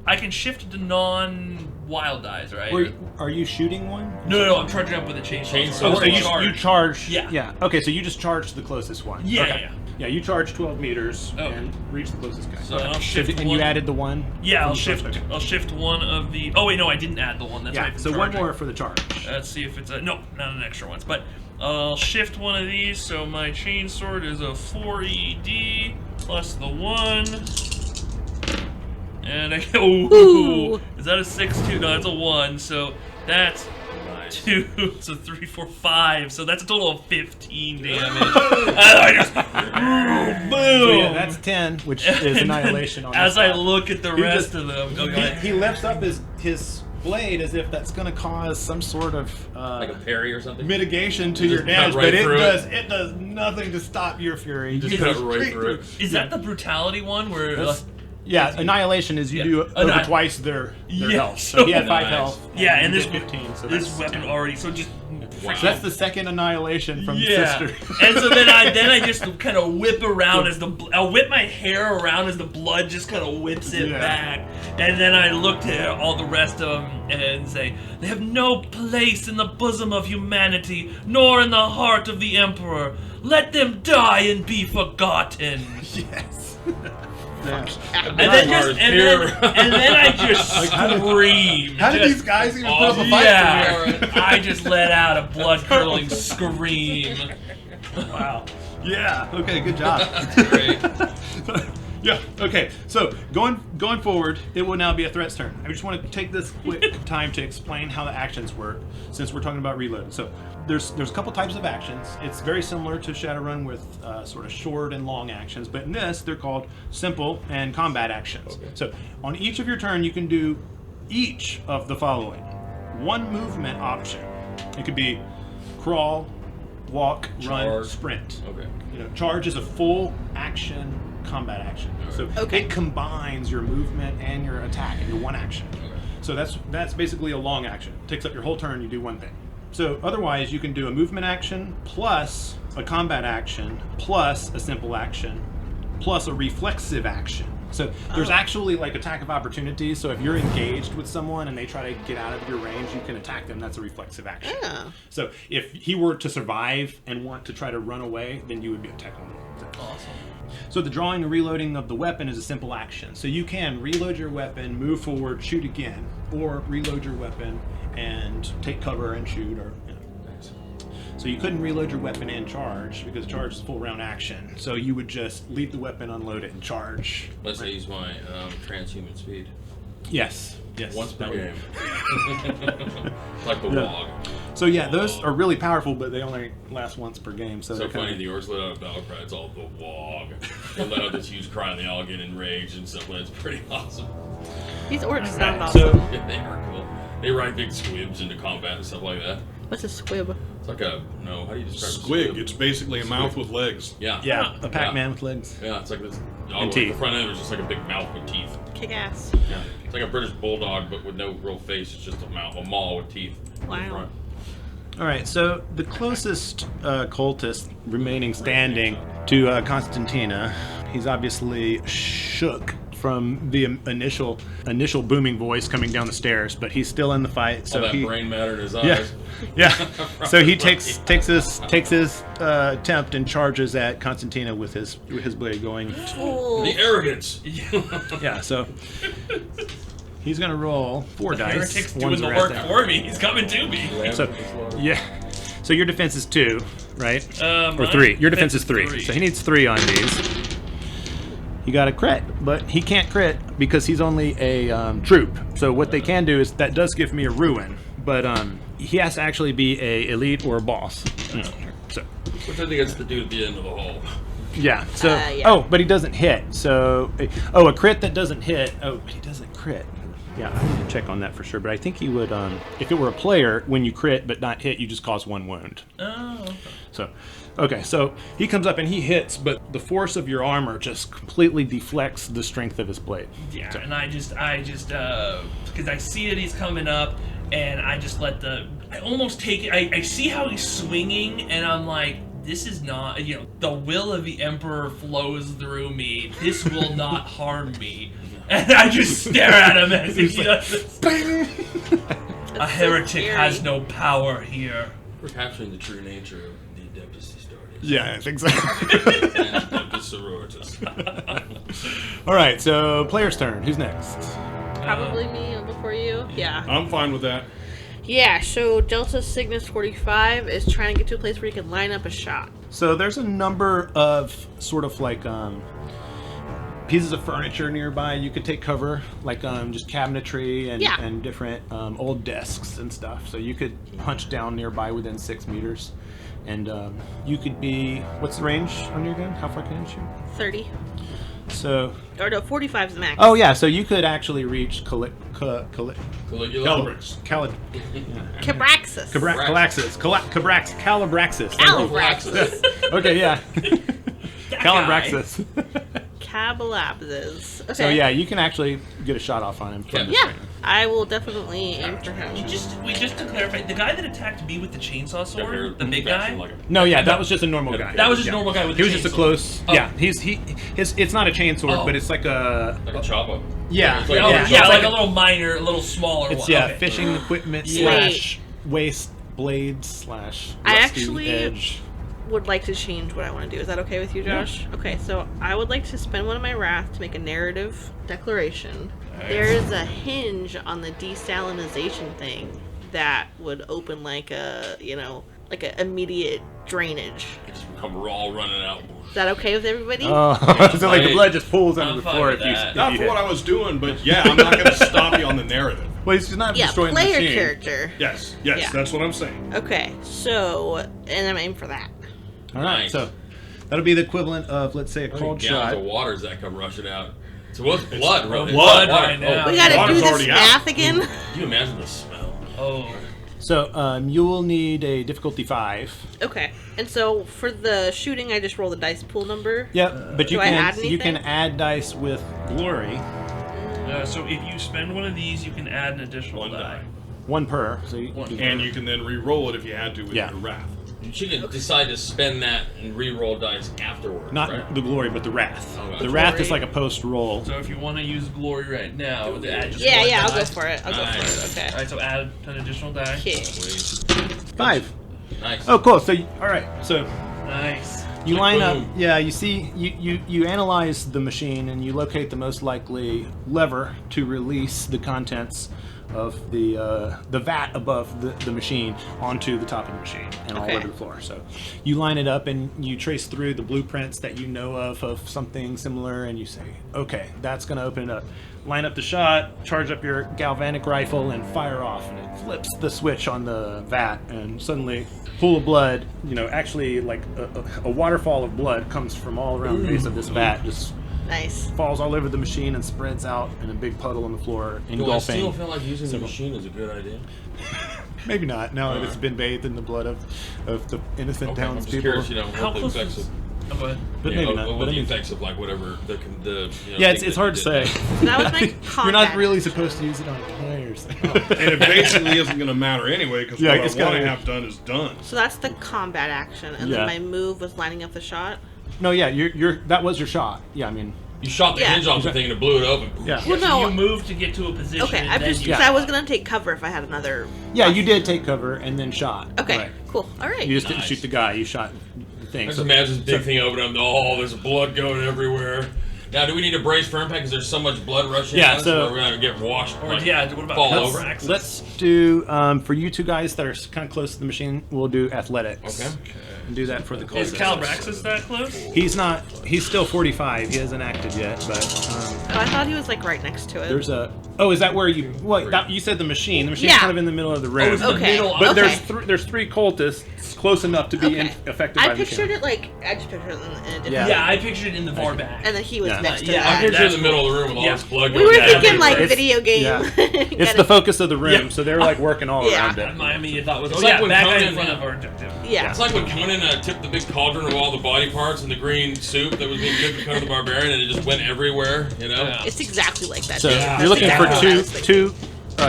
I can shift to non-wild dice, right? Are you shooting one? No, I'm charging up with a chainsaw. Chainsaw. Oh, so Charge. you charge. Yeah. Yeah. Okay, so you just charge the closest one. Yeah, Okay. yeah. Yeah, you charge 12 meters Oh. and reach the closest guy. So I'll So shift and one. you added the one? Yeah, from I'll the shift. first? Okay. I'll shift one of the. Oh wait, no, I didn't add the one. That's Yeah, right. so one more for the charge. Let's see if it's a no, not an extra ones. But I'll shift one of these. So my chainsword is a 4 ED plus the 1. And I Ooh. Is that a 6-2? No, that's a 1. So that's 2. So 3, 4, 5. So that's a total of 15 damage. And I just boom. So yeah, that's 10, which is annihilation on As this I guy. look at the He rest just- of them, go ahead. He lifts up his blade as if that's going to cause some sort of Like a parry or something. mitigation to You your just cut damage, right but it through does it does nothing to stop your fury. Just You cut go right straight through it. Is that the brutality one where? Yeah, annihilation is you Yeah. do over Anni- twice their Yeah. health. So he had 5 Nice. health. Yeah, and you this did 15. So this that's weapon 10. already. So just. Wow. So that's the second annihilation from Yeah, Sister. and so then I just kind of whip around as I'll whip my hair around as the blood just kind of whips it Yeah. back, and then I looked at all the rest of them and say, they have no place in the bosom of humanity, nor in the heart of the Emperor. Let them die and be forgotten. Yes. And then I just screamed. How did Just- these guys even put up a fight Yeah, for me? I just let out a blood-curdling scream. Wow. Yeah. Okay. Good job. Great. Yeah. Okay. So going forward, it will now be a threat's turn. I just want to take this quick time to explain how the actions work, since we're talking about reloading. So there's a couple types of actions. It's very similar to Shadowrun with sort of short and long actions, but in this they're called simple and combat actions. Okay. So on each of your turn, you can do each of the following: one movement option. It could be crawl, walk, run, Charge. sprint. Okay. You know, charge is a full action combat action. So Okay. it combines your movement and your attack into one action. Okay. So that's basically a long action. It takes up your whole turn, you do one thing. So otherwise you can do a movement action plus a combat action plus a simple action plus a reflexive action. So there's actually like attack of opportunity. So if you're engaged with someone and they try to get out of your range, you can attack them. That's a reflexive action. Oh. So if he were to survive and want to try to run away, then you would be attacking him. Awesome. So the drawing and reloading of the weapon is a simple action. So you can reload your weapon, move forward, shoot again, or reload your weapon and take cover and shoot, or you know. So you couldn't reload your weapon and charge because charge is full round action. So you would just leave the weapon, unload it, and charge. Let's use my transhuman speed. Yes. Yes. Once per that would- game. Like the Yeah. log. So yeah, those are really powerful, but they only last once per game. So So they're funny, kinda- the orcs let out a battle cry. It's all the wog. They let out this huge cry and they all get enraged and stuff. It's pretty awesome. These orcs sound Right, so- awesome. Yeah, they are cool. They ride big squibs into combat and stuff like that. What's a squib? It's like a, no, how do you describe a Squig. It's basically a mouth with legs. Yeah. Yeah, a Pac-Man with legs. Yeah, it's like this. And The teeth. front end is just like a big mouth with teeth. Kick ass. Yeah. It's like a British bulldog, but with no real face. It's just a mouth, a maw with teeth. in Wow. front. All right, so the closest cultist remaining standing to Constantina, he's obviously shook from the initial booming voice coming down the stairs, but he's still in the fight. So All that he, brain matter in his yeah, eyes. yeah. So he takes his attempt and charges at Constantina with his blade going. Ooh. The arrogance. Yeah, so he's gonna roll 4 dice. Heretic's One's doing the rest work out. for me. He's coming to me. So yeah, so your defense is 2, right? Or My 3. Your defense is defense 3. is So he needs 3 on these. He got a crit, but he can't crit because he's only a troop. So what they can do is that does give me a ruin, but he has to actually be a elite or a boss. So Which I think is the dude at the end of the hall. yeah. So Yeah. oh, but he doesn't hit. So a crit that doesn't hit. Oh, but he doesn't crit. Yeah, I need to check on that for sure. But I think he would, if it were a player, when you crit but not hit, you just cause 1 wound. Oh, okay. So he comes up and he hits, but the force of your armor just completely deflects the strength of his blade. Yeah, So- and I just, because I see that he's coming up, and I just let I almost take it. I see how he's swinging, and I'm like, this is not, the will of the Emperor flows through me. This will not harm me. And I just stare at him as he does this. A heretic has no power here. We're capturing the true nature of the Adeptus Astartes. Yeah, exactly. And Adeptus Sororitas. All right, so player's turn. Who's next? Probably me before you. Yeah. I'm fine with that. Yeah, so Delta Signus 45 is trying to get to a place where you can line up a shot. So there's a number of sort of like pieces of furniture nearby you could take cover, like just cabinetry and different old desks and stuff. So you could punch down nearby within 6 meters. And you could be... What's the range on your gun? How far can it shoot? 30. So... Or no, 45 is the max. Oh, yeah, so you could actually reach Caligula? Calibrix. Cabraxis. Calibraxis. Calibraxis. Okay, yeah. That Calibraxis. Cabalabses. Okay. So yeah, you can actually get a shot off on him. From Yeah, I will definitely aim for him. Just to clarify, the guy that attacked me with the chainsaw sword, the big guy. No, yeah, that was just a normal guy. That was just a normal guy with He the was just a chainsaw. close. Oh. Yeah, it's not a chainsword, but it's like a chopper. Yeah, It's like Oh, a- yeah, it's like like a little minor, a little smaller It's one. Okay. fishing equipment Yeah. / waist blade / I rusty actually- edge. Would like to change what I want to do. Is that okay with you, Josh? Okay, so I would like to spend one of my wrath to make a narrative declaration. There is a hinge on the desalinization thing that would open like a immediate drainage. Just come all running out. Is that okay with everybody? Oh, so like the blood just pools under I'm the fine floor with if you. that. Not for what I was doing, but yeah, I'm not going to stop you on the narrative. Well, he's not Yeah, destroying the player machine. character. Yes, Yeah. that's what I'm saying. Okay, so and I'm aiming for that. All right, Nice. so that'll be the equivalent of, let's say, a How cold many gallons shot. of waters that come rushing out? So what's blood, really? blood Water. right now. Oh, We gotta water's do this already out. math again. Can you imagine the smell? Oh. So you will need a difficulty 5. Okay, and so for the shooting, I just roll the dice pool number. Yep, but you Do I add can you can anything? add dice with glory, So if you spend one of these, you can add an additional One die. 1 per. So you, And you can then re-roll it if you had to with Yeah. your wrath. She could decide to spend that and re-roll dice afterwards. not right? the glory, but the wrath. Okay. The wrath is Glory. like a post roll. So if you want to use glory right now, with add just Yeah, one yeah, I'll die. go for it. I'll go for Nice. it. Okay. Alright, so add an additional die. Okay. Sweet. 5. Nice. Oh, cool. So all right, so Nice. you Like, line up. boom. Yeah, you see, you analyze the machine and you locate the most likely lever to release the contents of the vat above the machine onto the top of the machine and all Okay. over the floor. So you line it up and you trace through the blueprints that you know of something similar, and you say, okay, that's going to open it up. Line up the shot, charge up your galvanic rifle, and fire off, and it flips the switch on the vat, and suddenly pool of blood, actually like a waterfall of blood comes from all around the base of this vat, just Nice. falls all over the machine and spreads out in a big puddle on the floor, Do I engulfing. still feel like using the machine is a good idea? Maybe not, now that it's been bathed in the blood of the innocent Okay, I'm just townspeople. curious, How what the close effects is... of... Oh, go ahead. But Yeah, maybe what not. the But I mean, effects of like whatever the yeah, thing it's that hard to you say. did. So that was my combat. You're not really supposed to use it on players. And it basically isn't going to matter anyway, because Yeah, what it's I want to gotta- have done is done. So that's the combat action, and Yeah. then my move was lining up the shot. No, yeah, that was your shot. Yeah, I mean, You shot the Yeah. hinge off the thing and it blew it open. yeah. Well, So no. you move to get to a position. Okay, and I'm then just you... because I was gonna take cover if I had another. Yeah, you did take cover and then shot. Okay, Right. cool. All right. You just didn't Nice. shoot the guy, you shot the thing. I just So- imagine this big thing opening up. Oh, there's blood going everywhere. Now, do we need to brace for impact because there's so much blood rushing? Yeah, at us, so- or we're gonna get washed. Or, like, yeah, what about fall Let's- over? Let's do, for you two guys that are kind of close to the machine, we'll do athletics. Okay. And do that for the Is cultist. Calibraxis that close? He's still 45. He hasn't acted yet, but Oh, I thought he was like right next to it. there's a. Oh, is that where you? Well, you said the machine. The machine's Yeah. kind of in the middle of the room. it's in the Okay. middle. But Okay. there's 3 cultists close enough to be Okay. affected by I the pictured machine. it like I just pictured it in a different. Yeah. Yeah, I pictured it in the far back. And then he was Yeah. next to Yeah, that. I picture in That's the middle of the room with all Yeah. this blood We going were down thinking like everywhere. video game. Yeah. It's the focus of the room, Yeah. so they're like working all Yeah. around it. I mean, you thought was It's like when back Conan- in front of our objective. Yeah. It's like when Conan tipped the big cauldron of all the body parts and the green soup that was being cooked in front of the barbarian, and it just went everywhere. You know. Yeah. It's exactly like that. So dude. you're That's looking exactly for what I was thinking.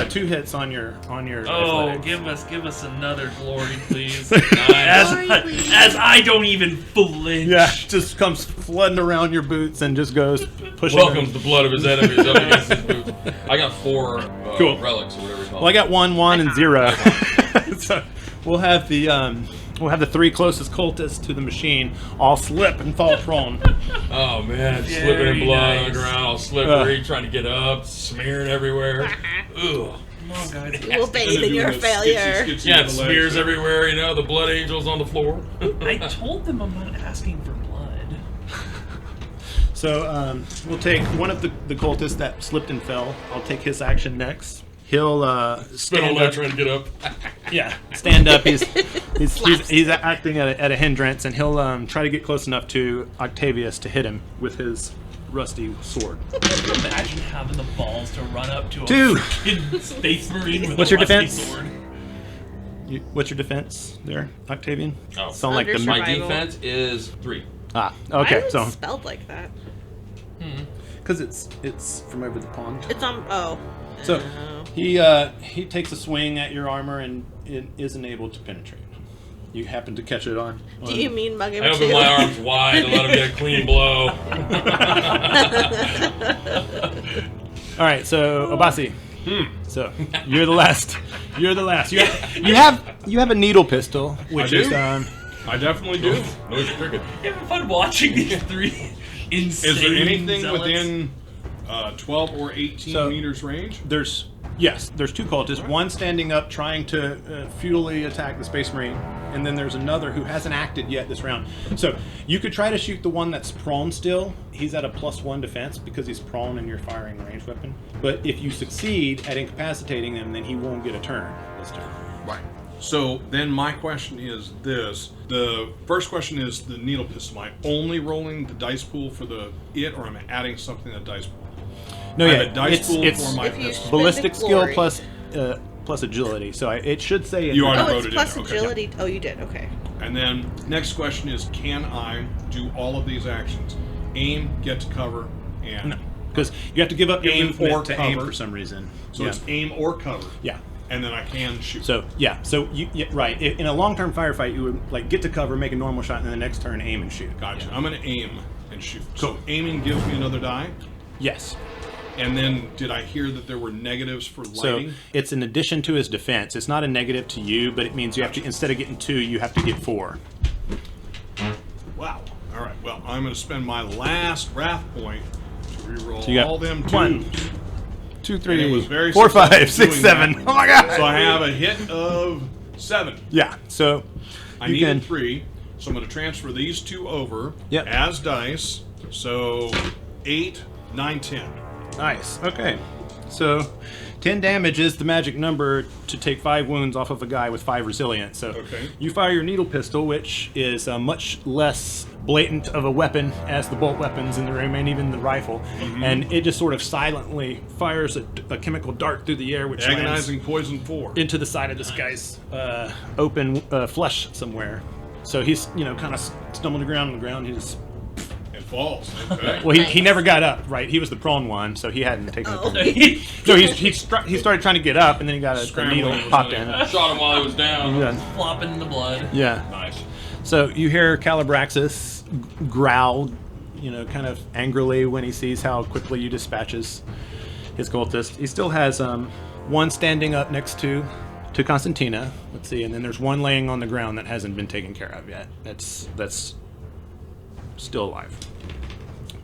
two hits on your Oh, athletics. give us another glory, please. Nice. Glory, please. as I don't even flinch. Yeah, just comes flooding around your boots and just goes pushing. Welcomes the blood of his enemies up against his boots. I got 4 Cool. relics or whatever you call Well, I got 1, and 0. Uh-huh. So we'll have the 3 closest cultists to the machine all slip and fall prone. Oh man, Very slipping in blood on nice. the ground, all slippery, trying to get up, smearing everywhere. Ugh. Come on, guys. We'll bathe in your failure. Yeah, it smears everywhere, you know, the blood angels on the floor. I told them I'm not asking for blood. So we'll take one of the cultists that slipped and fell. I'll take his action next. He'll Spin on stand that up. trying to get up. Yeah, stand up. He's acting at a hindrance, and he'll try to get close enough to Octavius to hit him with his rusty sword. Imagine having the balls to run up to a 2. freaking space marine with What's a your rusty defense? sword. What's your defense there, Octavian? Oh. Sound like the Under My survival. defense is 3. Ah, Why okay. is it So spelled like that? because it's from over the pond. It's on. Oh. So Oh. he takes a swing at your armor and isn't able to penetrate. You happen to catch it on. Do you mean mug him I open too? my arms wide to let him get a clean blow. All right, so Abbasi. So you're the last. You're the last. You have a needle pistol, which I is do. I definitely do. Noise cricket. You having fun watching these 3 insane Is there anything zealots? within 12 or 18 So- meters range? there's 2 cultists. One standing up trying to futilely attack the Space Marine, and then there's another who hasn't acted yet this round. So you could try to shoot the one that's prone still. He's at a +1 defense because he's prone and you're firing a ranged weapon. But if you succeed at incapacitating him, then he won't get a turn this turn. Right. So then my question is this. The first question is the needle pistol. Am I only rolling the dice pool for it, or am I adding something to the dice pool? No, I yeah, have a dice pool it's for my If you pistol. ballistic Spend the skill glory. plus agility. So it should say. You already Oh, wrote it's it in plus there. Okay. agility. Oh, you did. Okay. And then next question is, can I do all of these actions? Aim, get to cover, and Because you have to give up your Aim movement or to aim cover. for some reason. so yeah. it's aim or cover. Yeah. And then I can shoot. So right. In a long-term firefight, you would like get to cover, make a normal shot, and then the next turn aim and shoot. Gotcha. I'm going to aim and shoot. So Cool. aiming gives me another die. Yes. And then did I hear that there were negatives for lighting? So it's an addition to his defense. It's not a negative to you, but it means you have to, instead of getting 2, you have to get 4. Wow. All right. Well, I'm going to spend my last wrath point to reroll So you got all them 1, twos. 2, And 3, it was very 4, 5, successful 6, doing 7. that. Oh my god! So I have a hit of 7. Yeah. So I you needed can 3, so I'm going to transfer these 2 over Yep. as dice. So 8, 9, 10. Nice. Okay. So 10 damage is the magic number to take 5 wounds off of a guy with 5 resilience. So Okay. you fire your needle pistol, which is much less blatant of a weapon as the bolt weapons in the room and even the rifle, and it just sort of silently fires a chemical dart through the air, which lands Agonizing poison 4. into the side of this guy's open flesh somewhere. So he's kind of stumbling around on the ground. He just It falls. Okay. well, he never got up, right? He was the prone one, so he hadn't taken a Oh. turn. So he started trying to get up, and then he got a Scrambling needle or popped something. in. Shot him while he was down. Yeah. Flopping in the blood. Yeah. Nice. So you hear Calabraxus growl, kind of angrily when he sees how quickly you dispatches his cultist. He still has one standing up next to Constantina. Let's see, and then there's one laying on the ground that hasn't been taken care of yet. That's still alive.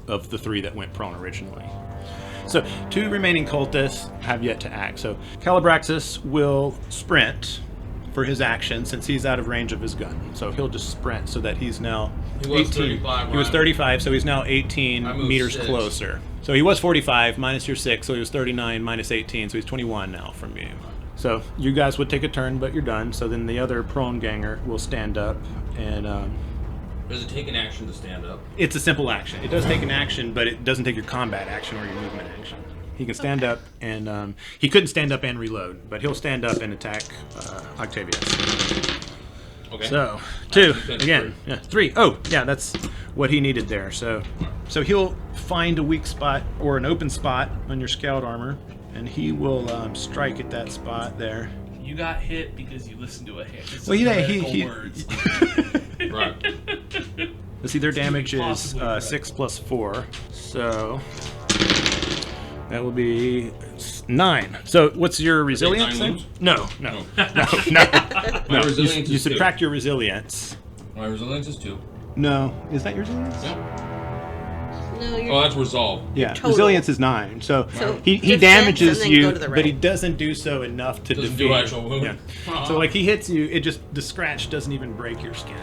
Of the 3 that went prone originally. So 2 remaining cultists have yet to act. So Calabraxus will sprint for his action since he's out of range of his gun. So he'll just sprint so that he's now He was 18. 35, He was right? 35, so he's now I 18 moved meters 6. closer. So he was 45 minus your 6, so he was 39 minus 18, so he's 21 now from you. So you guys would take a turn, but you're done. So then the other prone ganger will stand up, and Does it take an action to stand up? it's a simple action. It does take an action, but it doesn't take your combat action or your movement action. He can stand up, and he couldn't stand up and reload, but he'll stand up and attack Octavian. Okay. So 2 Then again, yeah, 3. Oh, yeah, that's what he needed there. So he'll find a weak spot or an open spot on your scout armor, and he will strike at that spot there. You got hit because you listened to a hit. It's Well, yeah, heretical words. Right. Let's see, their damage is Possibly correct. 6 plus 4, so that will be 9. So what's your resilience? 9 then? wounds? No. My resilience You is 2. subtract your resilience. My resilience is 2. No, is that your resilience? Yep. No, you're Oh, that's resolve. Yeah, total. resilience is 9. So So he defense damages and then you, go to the but he right. doesn't do so enough to Doesn't defeat. do actual wound. Yeah. So like he hits you, it just the scratch doesn't even break your skin.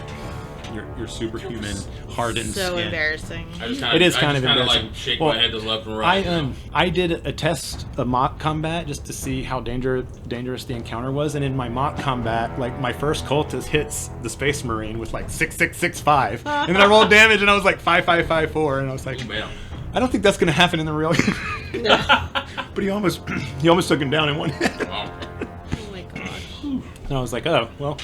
Your superhuman hardened so skin. embarrassing. I just It is kind of like embarrassing. shake Well, my head to the left and right. I did a test of mock combat just to see how dangerous the encounter was, and in my mock combat, like my first cultist hits the Space Marine with like 6,665, and then I rolled damage and I was like 5,554, and I was like, Bam. I don't think that's gonna happen in the real game. But he almost took him down in one hit. Wow. Oh my gosh. And I was like, oh, well,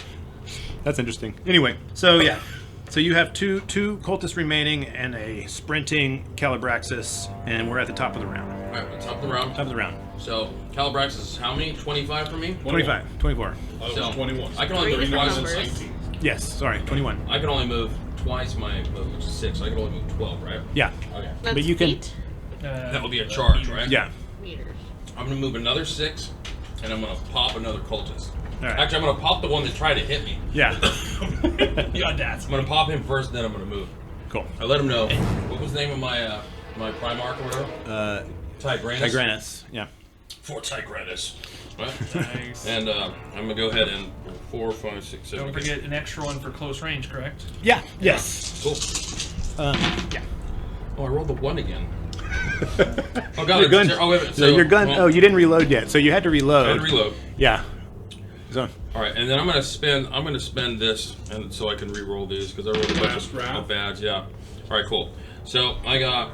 that's interesting. Anyway, so yeah. So you have two cultists remaining and a sprinting Calibraxis, and we're at the top of the round. All right, top of the round. Top of the round. So Calibrax is how many? 25 for me. 25, 24. Oh, it So, was 21. I can only Three move different twice. numbers. 19. Yes, sorry, 21. I can only move twice my move, which is 6. So I can only move 12, right? Yeah, Okay. That's But you can- feet, That would be a charge, meters. right? yeah. meters. I'm gonna move another 6, and I'm gonna pop another cultist. All right. Actually, I'm gonna pop the one that tried to hit me. Yeah. The audacity. I'm gonna pop him first, then I'm gonna move. Cool. I let him know. What was the name of my my Primarch or whatever? Tigranus. Tigranus. Yeah. For Tigranus. Right? Nice. And I'm gonna go ahead and 4, 5, 6, 7. Don't forget an extra one for close range, correct? Yeah. Yes. Cool. Yeah. Oh, I rolled the 1 again. Oh god. Your gun. Oh wait a minute. So your gun. well, Oh, you didn't reload yet. So you had to I reload. had to reload. Yeah. So All right, and then I'm gonna spend this, and so I can re-roll these because I rolled a bunch Last of round. bads. Yeah. All right, cool. So I got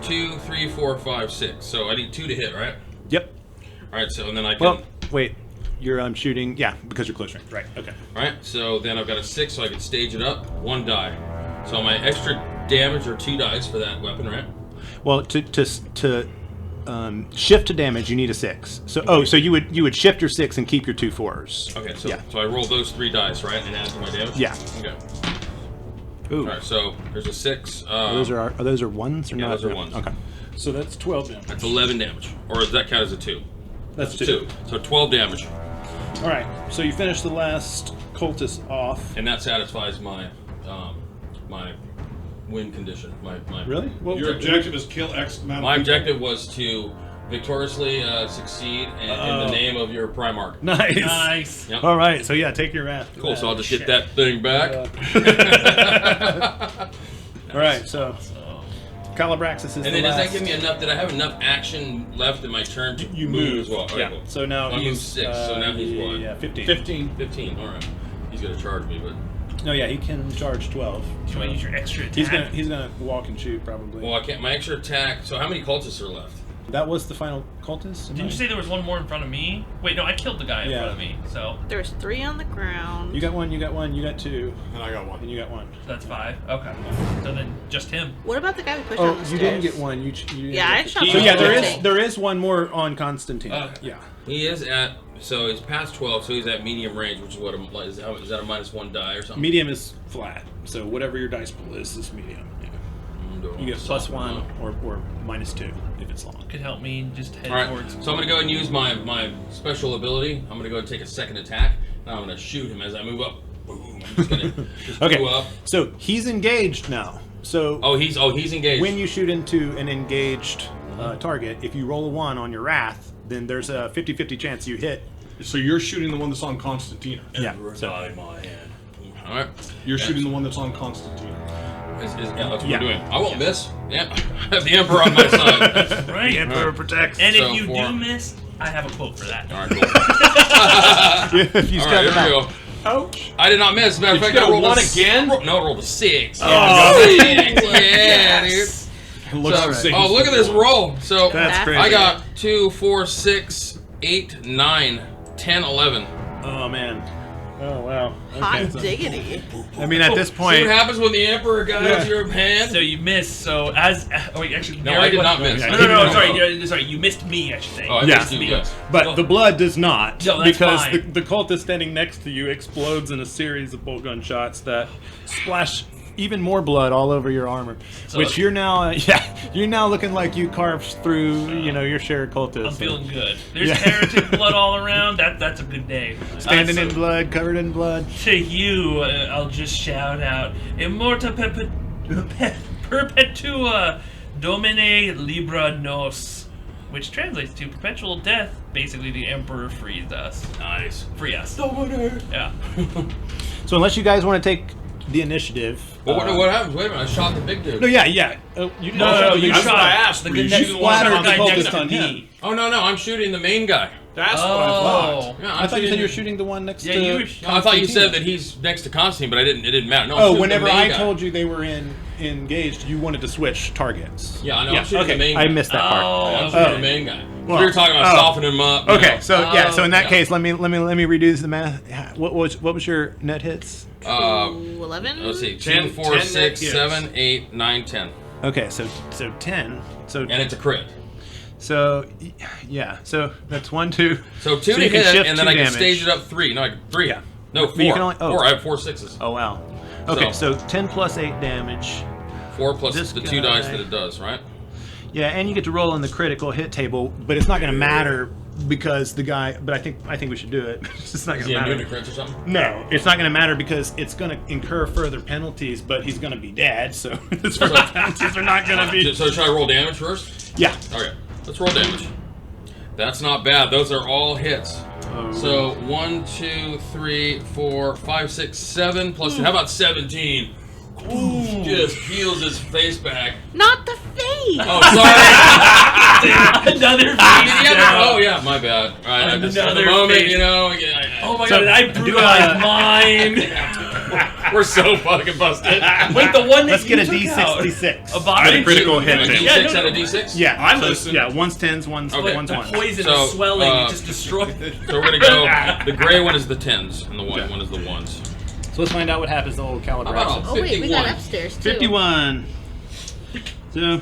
2, 3, 4, 5, 6. So I need 2 to hit, right? yep. All right. So and then I can. Well, wait. You're shooting. Yeah, because you're close range. Right. Okay. All right. So then I've got a 6, so I can stage it up. 1 die. So my extra damage are 2 dice for that weapon, right? Well, to shift to damage, you need a 6. So so you would shift your 6 and keep your 2 4s. Okay. So Yeah. so I roll those 3 dice, right, and add to my damage. Yeah. Okay. Ooh. All right. So there's a 6. Those are ones or Yeah, not? those are ones. Okay. So that's 12 damage. That's 11 damage, or does that count as a 2? That's 2. So 12 damage, All right. So you finish the last cultist off. and that satisfies my my win condition. My Really? Well, Your objective is kill X amount of My people. objective was to victoriously succeed in the name of your Primarch. Nice. Nice. Yep. All right. So yeah, take your wrath. Cool. So I'll just Shit. get that thing back. All right. So So, Calibraxis is And the then does last. that give me enough? Did I have enough action left in my turn to You move as well? Okay, Yeah. cool. So now I moved he's 6. So now he's what? Yeah, 15. 15. 15. All right. He's gonna charge me, but No, yeah, he can charge 12. do you want to use your extra attack? He's gonna walk and shoot probably. well, I can't. My extra attack. So how many cultists are left? That was the final cultist. Didn't you say there was one more in front of me? Wait, no, I killed the guy in Yeah. front of me. So There's 3 on the ground. You got one. You got one. You got 2, And I got one. and you got 1. that's 5. Okay. So then just him. What about the guy we pushed Oh, on the you stairs? didn't get one. You didn't Yeah, I get shot So yeah, the whole thing. there is one more on Constantina. Okay. Yeah. He is at. So he's past 12. So he's at medium range, which is what is that a -1 die or something? Medium is flat, so whatever your dice pool is medium. Yeah. You get +1 or -2 if it's long. Could help me just head All right. towards. So I'm gonna go ahead and use my special ability. I'm gonna go ahead and take a second attack. Now I'm gonna shoot him as I move up. Boom. I'm just gonna just Okay. go up. So he's engaged now. So Oh, he's engaged. when you shoot into an engaged target, if you roll a 1 on your wrath, then there's a 50-50 chance you hit. So you're shooting the one that's on Constantina. Yeah. So, All right. You're Yeah. shooting the one that's on Constantina. Yeah, that's what Yeah. we're doing. I won't miss. Yeah. I have the Emperor on my side. Right. Emperor protects. And So if you for- do miss, I have a quote for that. All right, cool. If you All step right, here back. we go. Ouch. I did not miss. As a matter of fact, you I get a rolled one a again? No, I rolled a 6. Oh, 6. Yeah, dude. Looks So, right. oh, look at this roll. So That's crazy. I got 2, 4, 6, 8, 9, 10, 11. Oh man. Oh wow. Hot diggity. I mean, at this See point, what happens when the Emperor guides your hand? So you missed. So oh wait, actually, No, I did not miss. No. Sorry. You missed me. I should say. Oh, I Yeah. missed you guys. but the blood does not, No, that's because fine. the cultist standing next to you explodes in a series of bolt gun shots that splash even more blood all over your armor, which you're now, you're now looking like you carved through, your share of cultists. I'm feeling good. There's heretic blood all around. That's a good day. Standing So in blood, covered in blood. To you, I'll just shout out, Immorta Perpetua Domine Libra Nos, which translates to perpetual death. Basically, the Emperor frees us. Nice. Free us. Domine. Yeah. So unless you guys want to take the initiative. Well, what happens? Wait a minute, I shot the big dude. No, yeah. You didn't No, shoot the you big That's shot what I asked. the Were you next shooting the one splattered on the guy cultist next to on me. him. Oh, no, I'm shooting the main guy. That's what I thought. Yeah, I thought you said you were shooting the one next Yeah, to. you were. No, I thought you said that he's next to Constantine, but it didn't matter. No, I'm Oh, shooting whenever the main I guy. told you they were engaged, you wanted to switch targets. Yeah, I know. I'm shooting okay, the main guy. I missed that part. Yeah, I'm shooting the main guy. Well, we were talking about softening him up. Okay, know. so in that yeah. case, let me redo the math. What was your net hits? 11? Let's see. 10, 2, 4, 10 6, hits. 7, 8, 9, 10. Okay, so 10. So And it's a crit. so that's 1, 2. So 2 So to you can hit, shift and then 2 I can damage. stage it up 3. No, 3. Yeah. No, But 4. you can only- 4. I have 4 6s. Oh wow. Okay, so 10 plus 8 damage. 4 plus This the 2 dice guy- that it does, right? Yeah, and you get to roll on the critical hit table, but it's not going to matter because the guy. But I think we should do it. It's not Is going he to immune to matter. crits or something? No, it's not going to matter because it's going to incur further penalties, but he's going to be dead, so his further penalties are not going to be. So should I roll damage first? Yeah. Okay, let's roll damage. That's not bad. Those are all hits. So 1, 2, 3, 4, 5, 6, 7 plus. How about 17? Ooh, just peels his face back. Not the face! Oh, sorry. Another Oh yeah, my bad. All right, at the Another moment, face. yeah, Oh my So, god, I brutalized mine. we're so fucking busted. Wait, the one that Let's get a you took out. D66. Abbasi? A critical hit. A too. D6 Yeah, no, and a no. D6. Yeah, I'm so, listening. Yeah, one's 10s, one's Okay. one's The one. poison So, is swelling. It just destroyed it. So we're gonna go. The gray one is the 10s, and the white one is the 1s. So let's find out what happens to old How about Calibraxis. Oh wait, we got 51. upstairs too. 51. So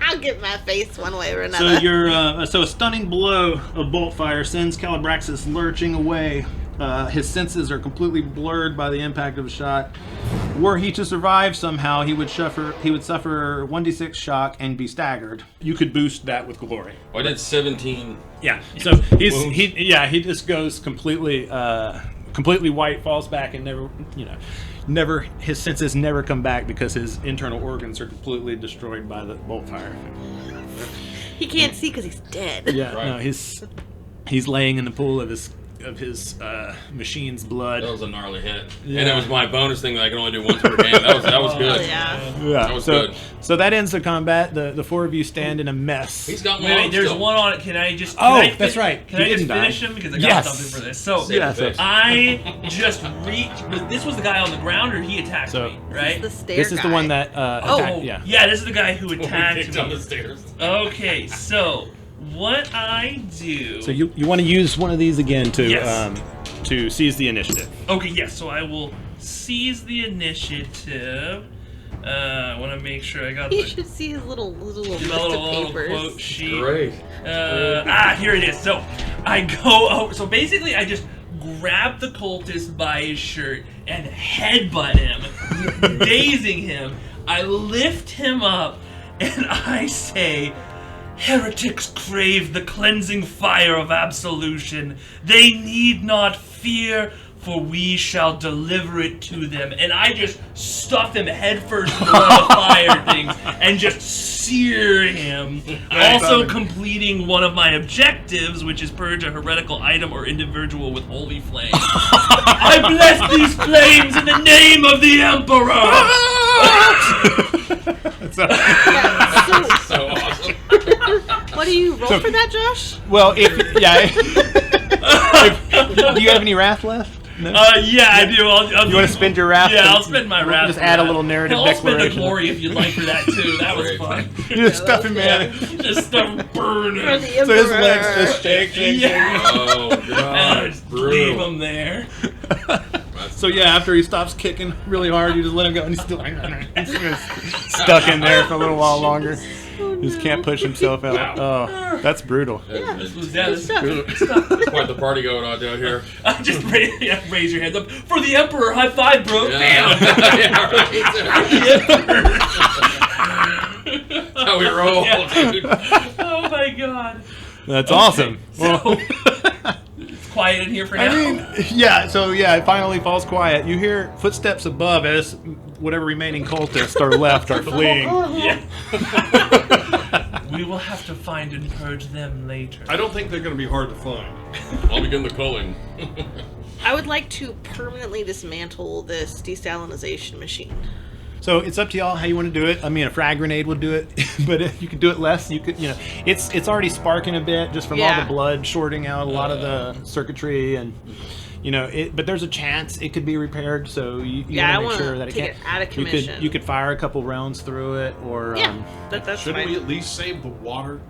I'll get my face one way or So another. you're so a stunning blow of bolt fire sends Calibraxis lurching away. His senses are completely blurred by the impact of a shot. Were he to survive somehow, he would suffer 1d6 shock and be staggered. You could boost that with glory. I did 17. Yeah. So he just goes completely white, falls back, and never his senses never come back because his internal organs are completely destroyed by the bolt fire. He can't see because he's dead. Yeah, Right. no, he's laying in the pool of his machine's blood. That was a gnarly hit. Yeah. And it was my bonus thing that I can only do once per game. That was good. Oh, yeah. Yeah, That was so good. so that ends the combat. The four of you stand in a mess. He's got Wait, one. there's still. one on it. Can I just? Oh, can I that's right. Can He I just didn't die. finish him because I got Yes. something for this? So Save Yeah, the face. I just reached. This was the guy on the ground, or he attacked So- me, right? The stair This is the guy. one that Oh, attacked. Yeah. this is the guy who We attacked kicked on the me. stairs. Okay, so what I do? So you want to use one of these again to Yes. to seize the initiative. Okay, yes. So I will seize the initiative. I want to make sure I got You the should see his little my list little of papers. quote sheet. Great. Here it is. So I go over. So basically, I just grab the cultist by his shirt and headbutt him, dazing him. I lift him up and I say, "Heretics crave the cleansing fire of absolution. They need not fear, for we shall deliver it to them." And I just stuff him headfirst into one of the fire things and just sear him. Also completing one of my objectives, which is purge a heretical item or individual with holy flame. I bless these flames in the name of the Emperor! Yeah, so So awesome. what do you roll for that, Josh? Well, do you have any wrath left? No? Yeah, I do. You want to spend your wrath? Yeah, I'll spend my wrath. Just add a little narrative I'll spend the declaration. glory if you'd like for that too. That was fun. Just stuff him, man. Just start burning. For the So his Emperor. legs just shake. Yeah. Oh And I god, just leave him there. So yeah, after he stops kicking really hard, you just let him go, and he's still stuck in there for a little while longer. He just can't push himself out. Oh, that's brutal. This is Good Quite the party going on down here. just raise your hands up for the Emperor. High five, bro. Yeah. Bam. Yeah, right. That's how we roll, Yeah. dude. Oh my god. That's awesome. So it's quiet in here for now. I mean, yeah. So yeah, it finally falls quiet. You hear footsteps above as whatever remaining cultists are left are fleeing. yeah. We will have to find and purge them later. I don't think they're going to be hard to find. I'll begin the culling. I would like to permanently dismantle this desalinization machine. So it's up to y'all how you want to do it. I mean, a frag grenade would do it, but if you could do it less, you could. It's already sparking a bit just from all Yeah. the blood shorting out a lot of the circuitry, and but there's a chance it could be repaired. So you Yeah, I want to make wanna sure that it take can't. it out of commission. You could fire a couple rounds through it, or Yeah, that's Shouldn't fine. we at least save the water?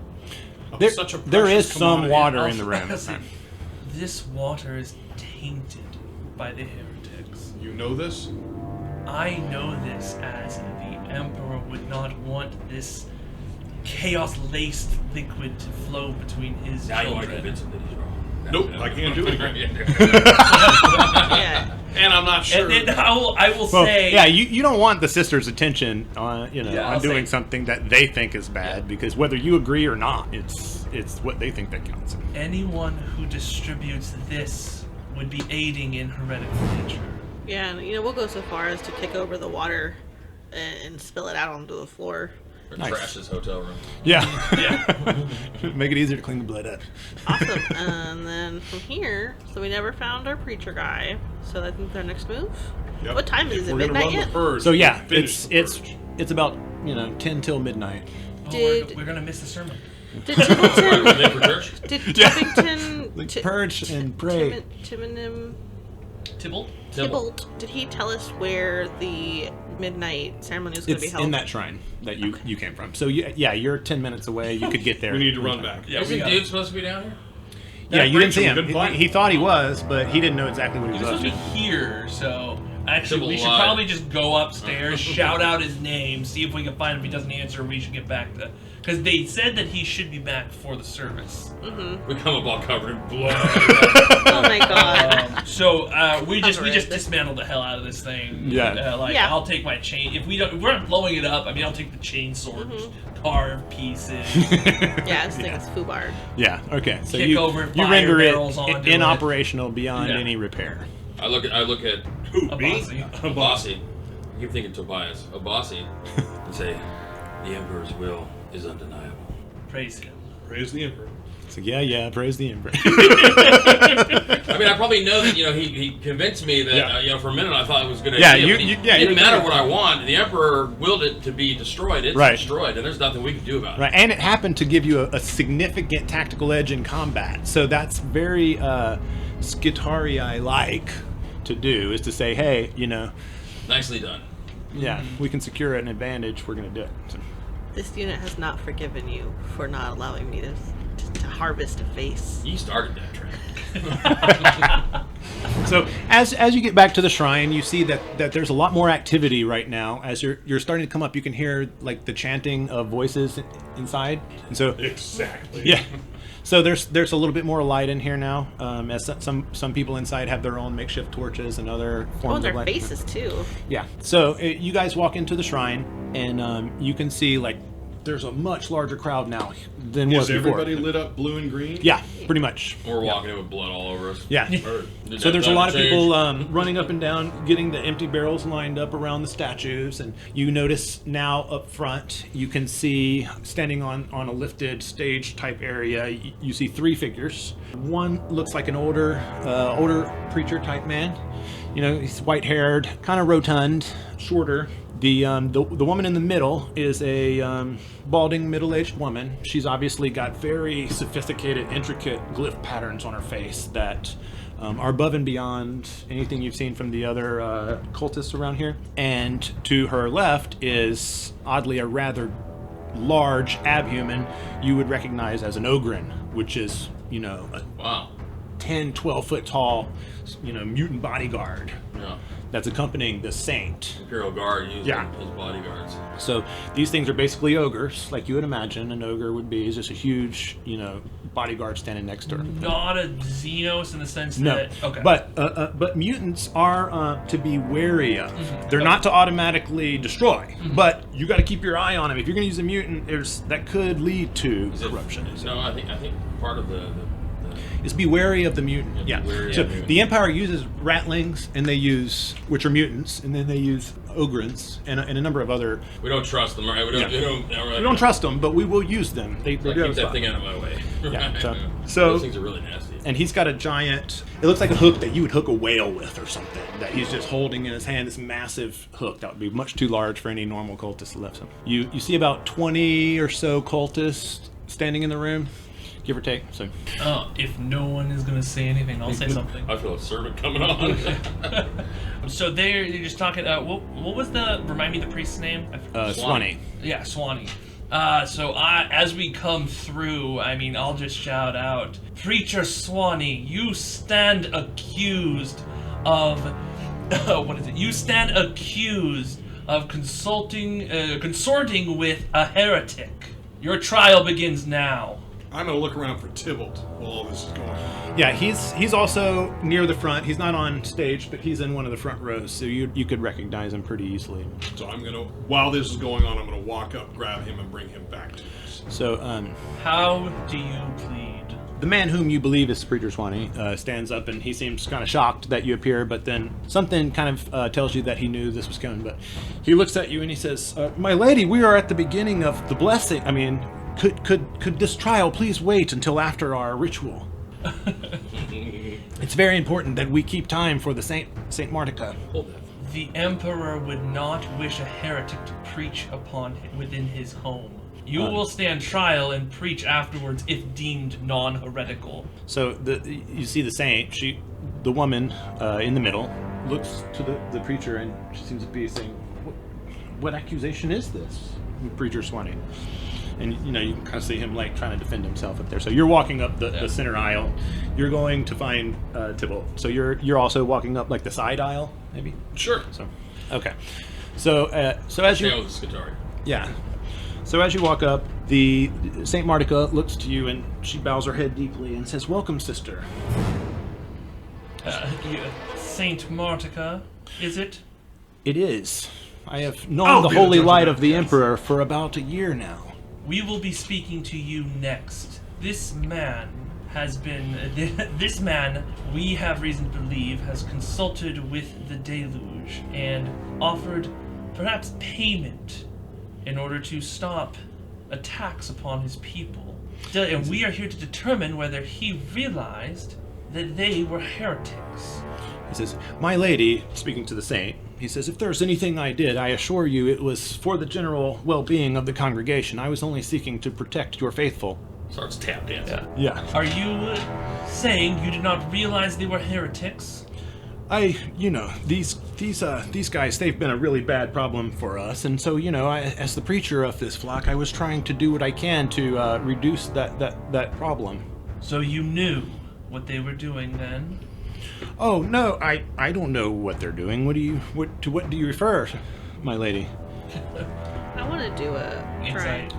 Of there, such a there is precious some commodity? water in the room. Listen, this water is tainted by the heretics. You know this? I know this as the Emperor would not want this chaos-laced liquid to flow between his Now you want to children. convince him that he's wrong. Nope, I can't do anything. Yeah. And I'm not sure. And then I will Well, say, yeah, you don't want the sisters' attention on Yeah, on I'll doing say- something that they think is bad, because whether you agree or not, it's what they think that counts. anyone who distributes this would be aiding in heretic nature. Yeah, and we'll go so far as to kick over the water and spill it out onto the floor. Or Nice. trash his hotel room. Yeah, Yeah. make it easier to clean the blood up. Awesome. And then from here, so we never found our preacher guy. So I think our next move. Yep. What time is If it? we're gonna Midnight run yet? the purge, So yeah, finish the it's purge. about 10 till midnight. Oh, Did- we're gonna miss the sermon. Did Tibbleton? Name for church? Did Tibbington? Like purge and pray. Timonim? Tybalt? Tybalt? Did he tell us where the midnight ceremony was going to be It's held? in that shrine that you came from. So yeah, you're 10 minutes away. You could get there. We need to run back. Yeah, Isn't dude supposed to be down here? Yeah, That you didn't see preacher, him. we couldn't find He him. thought he was, but he didn't know exactly what he He's was up supposed to to. be here, so actually we should Live. probably just go upstairs, shout out his name, see if we can find him. If he doesn't answer, we should get back to... Because they said that he should be back for the service. We come up all covered in blood. Oh my god. So we just Cover it. dismantled the hell out of this thing. Yeah. Yeah. I'll take my chain. If we're not blowing it up, I mean I'll take the chainsaw and just carve pieces. Yeah, I was thinking it's Fubar. Yeah. Okay. So Kick you over you fire render it barrels onto inoperational beyond Yeah. any repair. I look at Who, me? Abbasi. Abbasi. I keep thinking Tobias. Abbasi. And say, the Emperor's will is undeniable. Praise him. Praise the Emperor. So yeah, praise the Emperor. I mean, I probably know that he convinced me that Yeah. For a minute I thought it was going to. Yeah, it you- yeah, didn't you- matter what I want. The Emperor willed it to be destroyed. It's Right. destroyed, and there's nothing we can do about it. Right, and it happened to give you a significant tactical edge in combat. So that's very Skitarii-like to do, is to say, hey, Nicely done. yeah, we can secure an advantage. We're going to do it. So, This unit has not forgiven you for not allowing me to harvest a face. You started that trend. so as you get back to the shrine, you see that there's a lot more activity right now. As you're starting to come up, you can hear like the chanting of voices inside, and so Exactly. yeah. So there's a little bit more light in here now, as some people inside have their own makeshift torches and other forms Oh, of their light. faces too. Yeah. So you guys walk into the shrine, and you can see like there's a much larger crowd now than was Is before. everybody lit up blue and green? Yeah, pretty much. We're walking in with blood all over us. Yeah. Or- Did So that there's a time lot of change? people running up and down, getting the empty barrels lined up around the statues, and you notice now up front, you can see standing on a lifted stage type area. You see three figures. One looks like an older preacher type man. He's white haired, kind of rotund, shorter, The woman in the middle is a balding middle-aged woman. She's obviously got very sophisticated, intricate glyph patterns on her face that are above and beyond anything you've seen from the other cultists around here. And to her left is, oddly, a rather large abhuman you would recognize as an ogrin, which is, a Wow. 10, 12 foot tall, mutant bodyguard Yeah. that's accompanying the saint. Imperial Guard using Yeah. his bodyguards. So these things are basically ogres, like you would imagine an ogre would be. Is just a huge, bodyguard standing next to her. Not a Xenos in the sense No, that. Okay. but mutants are to be wary of. They're not to automatically destroy, but you got to keep your eye on them. If you're going to use a mutant, that could lead to corruption. No, I think part of the Is be wary of the mutant. Yeah, Yeah. be wary So of the mutant. the Empire uses ratlings, and which are mutants, and then they use ogrins and a number of other. we don't trust them, right? We We don't trust them, but we will use them. They do Keep have a that spot. thing out of my way. Yeah, so- Those things are really nasty. And he's got a giant. It looks like a hook that you would hook a whale with, or something. That he's just holding in his hand. This massive hook that would be much too large for any normal cultist to lift. So you see about 20 or so cultists standing in the room, give or take. So if no one is going to say anything, I'll say something. I feel a servant coming on. So you're just talking. What was remind me the priest's name? I forgot. Swanee. Yeah, Swanee. So as we come through, I'll just shout out, Preacher Swanee, you stand accused of, what is it? You stand accused of consorting with a heretic. Your trial begins now. I'm gonna look around for Tybalt while all this is going on. Yeah, he's also near the front. He's not on stage, but he's in one of the front rows, so you could recognize him pretty easily. So while this is going on, I'm gonna walk up, grab him, and bring him back to us. So How do you plead? the man whom you believe is Preacher Swanee stands up, and he seems kind of shocked that you appear, but then something kind of tells you that he knew this was coming. But he looks at you and he says, "My lady, we are at the beginning of the blessing. Could this trial please wait until after our ritual? It's very important that we keep time for the Saint Martica." Hold that. The Emperor would not wish a heretic to preach within his home. You will stand trial and preach afterwards if deemed non-heretical. So you see the saint, the woman in the middle, looks to the preacher, and she seems to be saying, "What accusation is this, Preacher Swanee?" And you can kind of see him trying to defend himself up there. So you're walking up the center aisle. You're going to find Tybalt. So you're also walking up the side aisle, maybe. Sure. So okay. So as you Stay with the Scutari. yeah. So as you walk up, the Saint Martica looks to you and she bows her head deeply and says, "Welcome, sister." Saint Martica, is it? It is. I have known the be the holy judge of light that, of the yes. Emperor for about a year now. We will be speaking to you next. This man, we have reason to believe, has consulted with the deluge and offered perhaps payment in order to stop attacks upon his people. And we are here to determine whether he realized that they were heretics. He says, "My lady," speaking to the saint, he says, "if there's anything I did, I assure you it was for the general well-being of the congregation. I was only seeking to protect your faithful." Starts tap dancing. Yeah. Are you saying you did not realize they were heretics? These guys, they've been a really bad problem for us, and so, as the preacher of this flock, I was trying to do what I can to reduce that problem. So you knew what they were doing then? Oh, no, I don't know what they're doing. What do you refer, my lady? I want to do a Insight.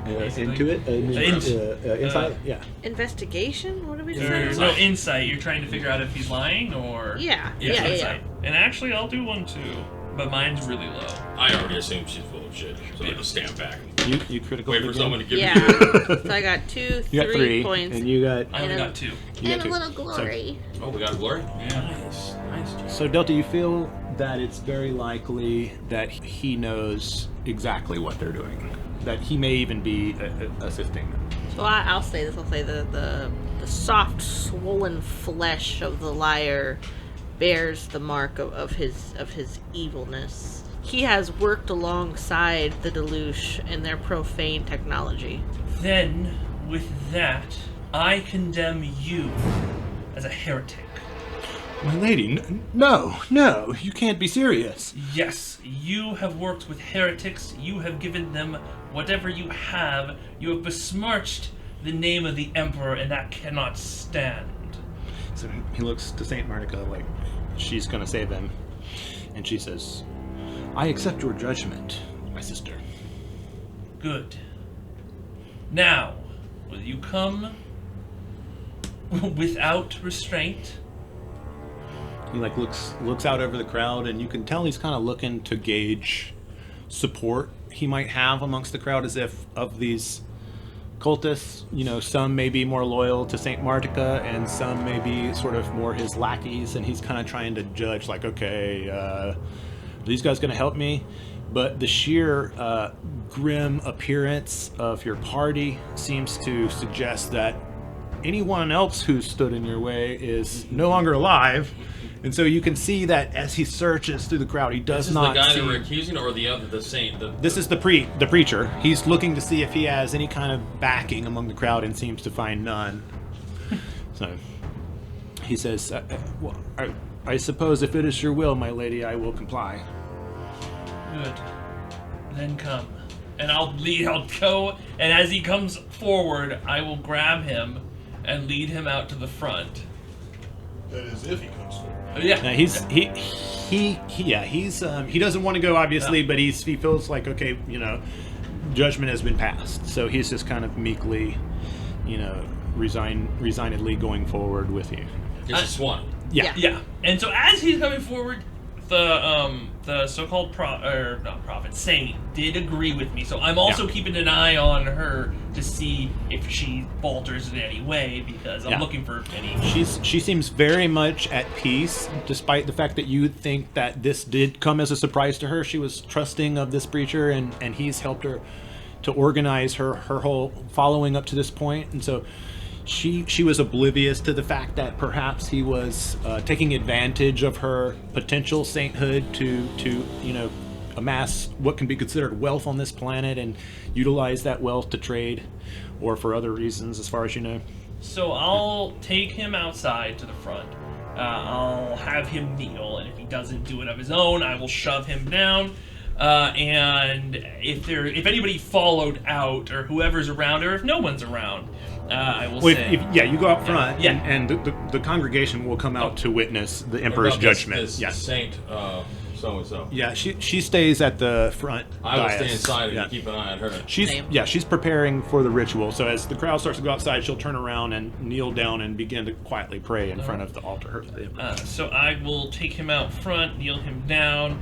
Insight? Yeah. investigation. What do we do? There's no insight. You're trying to figure out if he's lying or... Yeah, Yes, yeah. insight. And actually, I'll do one too. But mine's really low. I already assume she's full of shit, so I just stand back. You critical Wait for again? someone to give Yeah. me So I got two, You got 3 points. and you got... I only And a- got 2. You and got a 2. little glory. Oh, we got a glory? Yeah. Nice. So Delta, you feel that it's very likely that he knows exactly what they're doing. That he may even be assisting them. So I'll say this. I'll say the soft, swollen flesh of the liar bears the mark of his evilness. he has worked alongside the Deluge in their profane technology. Then, with that, I condemn you as a heretic. My lady, no, you can't be serious. Yes, you have worked with heretics. You have given them whatever you have. You have besmirched the name of the Emperor, and that cannot stand. So he looks to Saint Martica like she's going to save him. And she says, I accept your judgment, my sister. Good. Now, will you come without restraint? He like looks out over the crowd, and you can tell he's kind of looking to gauge support he might have amongst the crowd, as if of these cultists, you know, some may be more loyal to Saint Martica and some may be sort of more his lackeys, and he's kind of trying to judge like, okay, are these guys going to help me? But the sheer grim appearance of your party seems to suggest that anyone else who stood in your way is no longer alive. And so you can see that as he searches through the crowd, he does not see... This is the guy that we're accusing, or the saint? This is the preacher. He's looking to see if he has any kind of backing among the crowd and seems to find none. So he says, well, I suppose if it is your will, my lady, I will comply. Good. Then come. And I'll go, and as he comes forward, I will grab him and lead him out to the front. That is if he comes forward. Yeah. Now, he doesn't want to go, obviously, but he feels like, okay, you know, judgment has been passed. So he's just kind of meekly, you know, resignedly going forward with you. It's a swan. Yeah. And so as he's coming forward, the so-called prophet Saint did agree with me. So I'm also keeping an eye on her to see if she falters in any way, because I'm looking for any. She seems very much at peace, despite the fact that you think that this did come as a surprise to her. She was trusting of this preacher, and he's helped her to organize her whole following up to this point, and so. She was oblivious to the fact that perhaps he was taking advantage of her potential sainthood to you know, amass what can be considered wealth on this planet and utilize that wealth to trade or for other reasons, as far as you know. So I'll take him outside to the front. I'll have him kneel, and if he doesn't do it of his own, I will shove him down. And if anybody followed out, or whoever's around, or if no one's around, I will say... you go out front, and the congregation will come out to witness the Emperor's judgment. This Saint so-and-so. Yeah, she stays at the front. I will stay inside and keep an eye on her. She's preparing for the ritual, so as the crowd starts to go outside, she'll turn around and kneel down and begin to quietly pray in front of the altar. So I will take him out front, kneel him down,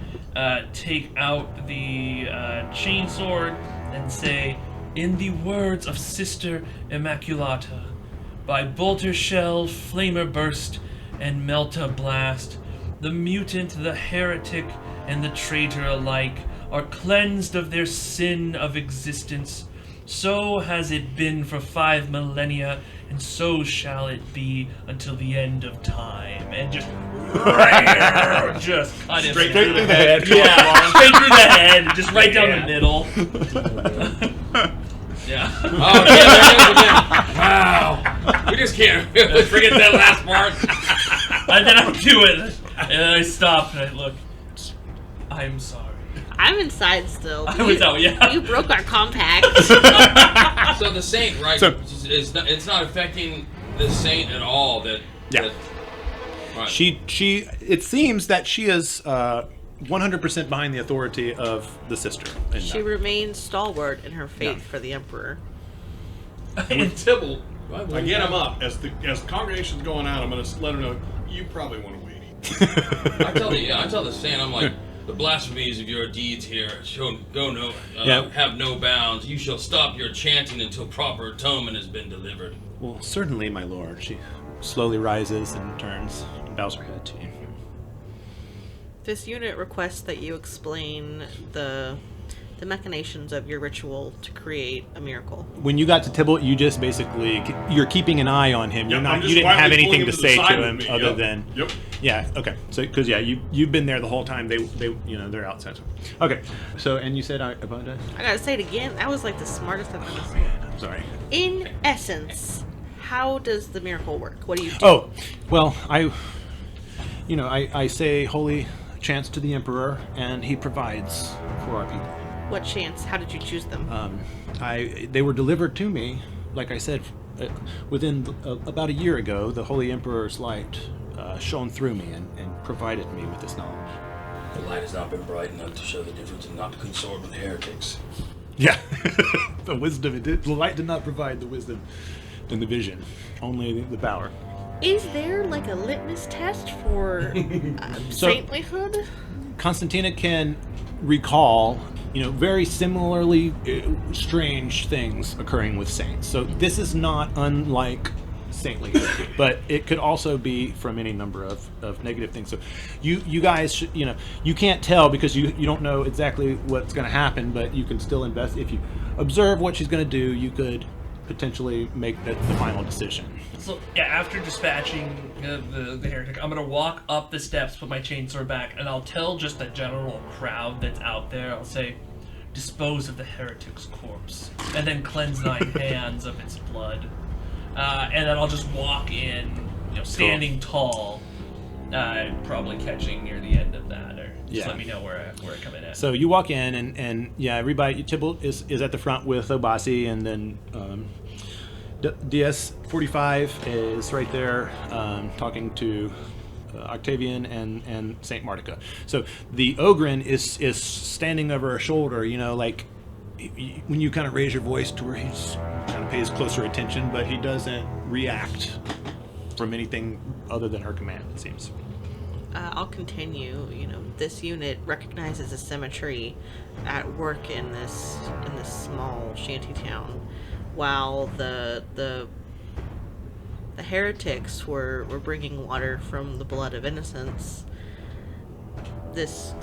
take out the chainsword, and say, in the words of Sister Immaculata, by bolter shell, flamer burst, and melta blast, the mutant, the heretic, and the traitor alike are cleansed of their sin of existence. So has it been for 5 millennia, and so shall it be until the end of time. And just cut him straight through the head. Yeah, straight through the head, just right down the middle. Yeah. Oh, yeah, there it is again. Wow. We just can't forget that last part. And then I do it. And then I stop and I look. I'm sorry. I'm inside still. You broke our compact. So the saint, right? It's not affecting the saint at all. Right. She. It seems that she is 100% behind the authority of the sister. She remains stalwart in her faith for the Emperor. And Tibble, I get him up as the congregation's going out. I'm going to let her know you probably want to wait. I tell the saint, I'm like, the blasphemies of your deeds here have no bounds. You shall stop your chanting until proper atonement has been delivered. Well, certainly, my lord. She slowly rises and turns and bows her head to you. This unit requests that you explain the the machinations of your ritual to create a miracle. When you got to Tybalt, you just basically you're keeping an eye on him. Yep, I'm just you didn't have quietly anything pulling to him to the say side to with him me. other Yep. than Yep. yeah. Okay, so because you've been there the whole time. They they're outside. Okay, so and you said I apologize. I gotta say it again. That was like the smartest I've ever seen. I'm sorry. In essence, how does the miracle work? What do you do? Oh, well, I say holy chants to the Emperor, and he provides for our people. What chance? How did you choose them? They were delivered to me, like I said, within about a year ago. The Holy Emperor's light shone through me and provided me with this knowledge. The light has not been bright enough to show the difference and not to consort with heretics. Yeah, the wisdom. The light did not provide the wisdom and the vision, only the power. Is there like a litmus test for saintlyhood? Constantina can recall, very similarly strange things occurring with saints. So this is not unlike saintlyhood, but it could also be from any number of negative things. So you guys should, you can't tell because you don't know exactly what's going to happen, but you can still invest. If you observe what she's going to do, you could potentially make the final decision. So yeah, after dispatching the heretic, I'm gonna walk up the steps, put my chainsword back, and I'll tell just the general crowd that's out there. I'll say, "Dispose of the heretic's corpse, and then cleanse thine hands of its blood." And then I'll just walk in, standing tall, probably catching near the end of that, or just let me know where I come in at. So you walk in, and everybody. Tybalt is at the front with Abbasi, and then DS45 is right there talking to Octavian and Saint Martica. So the Ogren is standing over her shoulder, like when you kind of raise your voice to where he's kind of pays closer attention, but he doesn't react from anything other than her command, it seems. I'll continue. This unit recognizes a symmetry at work in this small shanty town. While the heretics were bringing water from the blood of innocents, this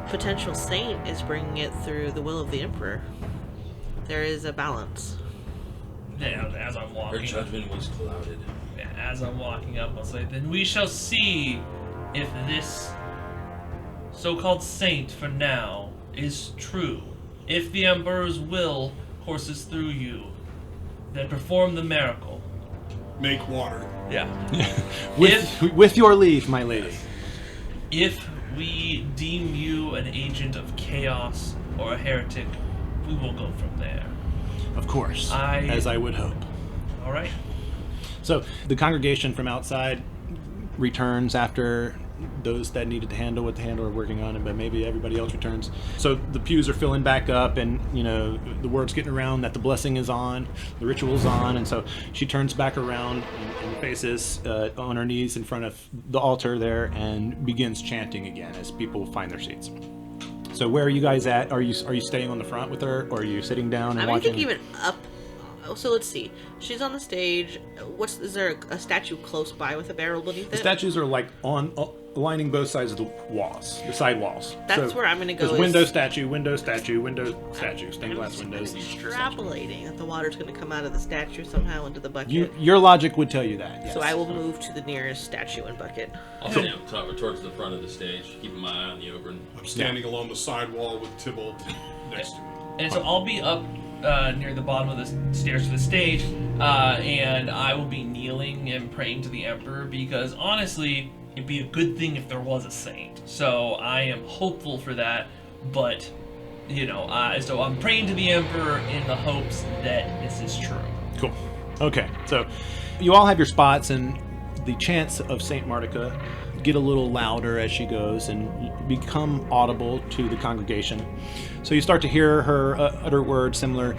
potential saint is bringing it through the will of the Emperor. There is a balance. Yeah, as I'm Her walking, judgment was clouded. as I'm walking up, I'll say, "Then we shall see if this so-called saint for now is true. If the Emperor's will courses through you, then perform the miracle." Make water. Yeah. With your leave, my lady. If we deem you an agent of chaos or a heretic, we will go from there. Of course, as I would hope. All right. So the congregation from outside returns after those that needed to handle what the handle are working on, but maybe everybody else returns. So the pews are filling back up, and the word's getting around that the blessing is on, the ritual's on, and so she turns back around and faces on her knees in front of the altar there and begins chanting again as people find their seats. So where are you guys at? Are you staying on the front with her, or are you sitting down and watching? I think even up. So let's see. She's on the stage. Is there a statue close by with a barrel beneath it? The statues are like lining both sides of the walls, the side walls. That's where I'm going to go. There's window, statue, stained glass windows. I'm extrapolating that the water's going to come out of the statue somehow into the bucket. Your logic would tell you that. Yes. So I will move to the nearest statue and bucket. I'll stand towards the front of the stage, keeping my eye on the Ogren. I'm standing along the side wall with Tybalt next to me. And so I'll be up near the bottom of the stairs to the stage, and I will be kneeling and praying to the Emperor, because honestly, it'd be a good thing if there was a saint. So I am hopeful for that, but, so I'm praying to the Emperor in the hopes that this is true. Cool. Okay, so you all have your spots, and the chants of Saint Martica get a little louder as she goes and become audible to the congregation. So you start to hear her utter words similar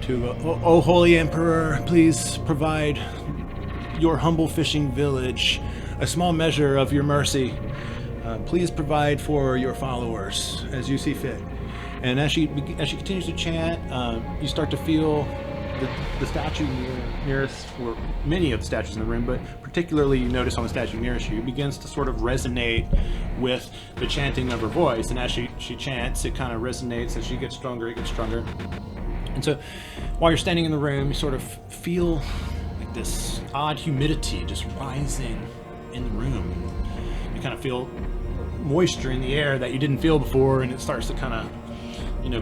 to, "O Holy Emperor, please provide your humble fishing village a small measure of your mercy. Please provide for your followers as you see fit." And as she continues to chant, you start to feel the statue nearest, or many of the statues in the room, but particularly you notice on the statue nearest you, begins to sort of resonate with the chanting of her voice. And as she chants, it kind of resonates. As she gets stronger, it gets stronger. And so while you're standing in the room, you sort of feel like this odd humidity just rising in the room. You kind of feel moisture in the air that you didn't feel before, and it starts to kind of,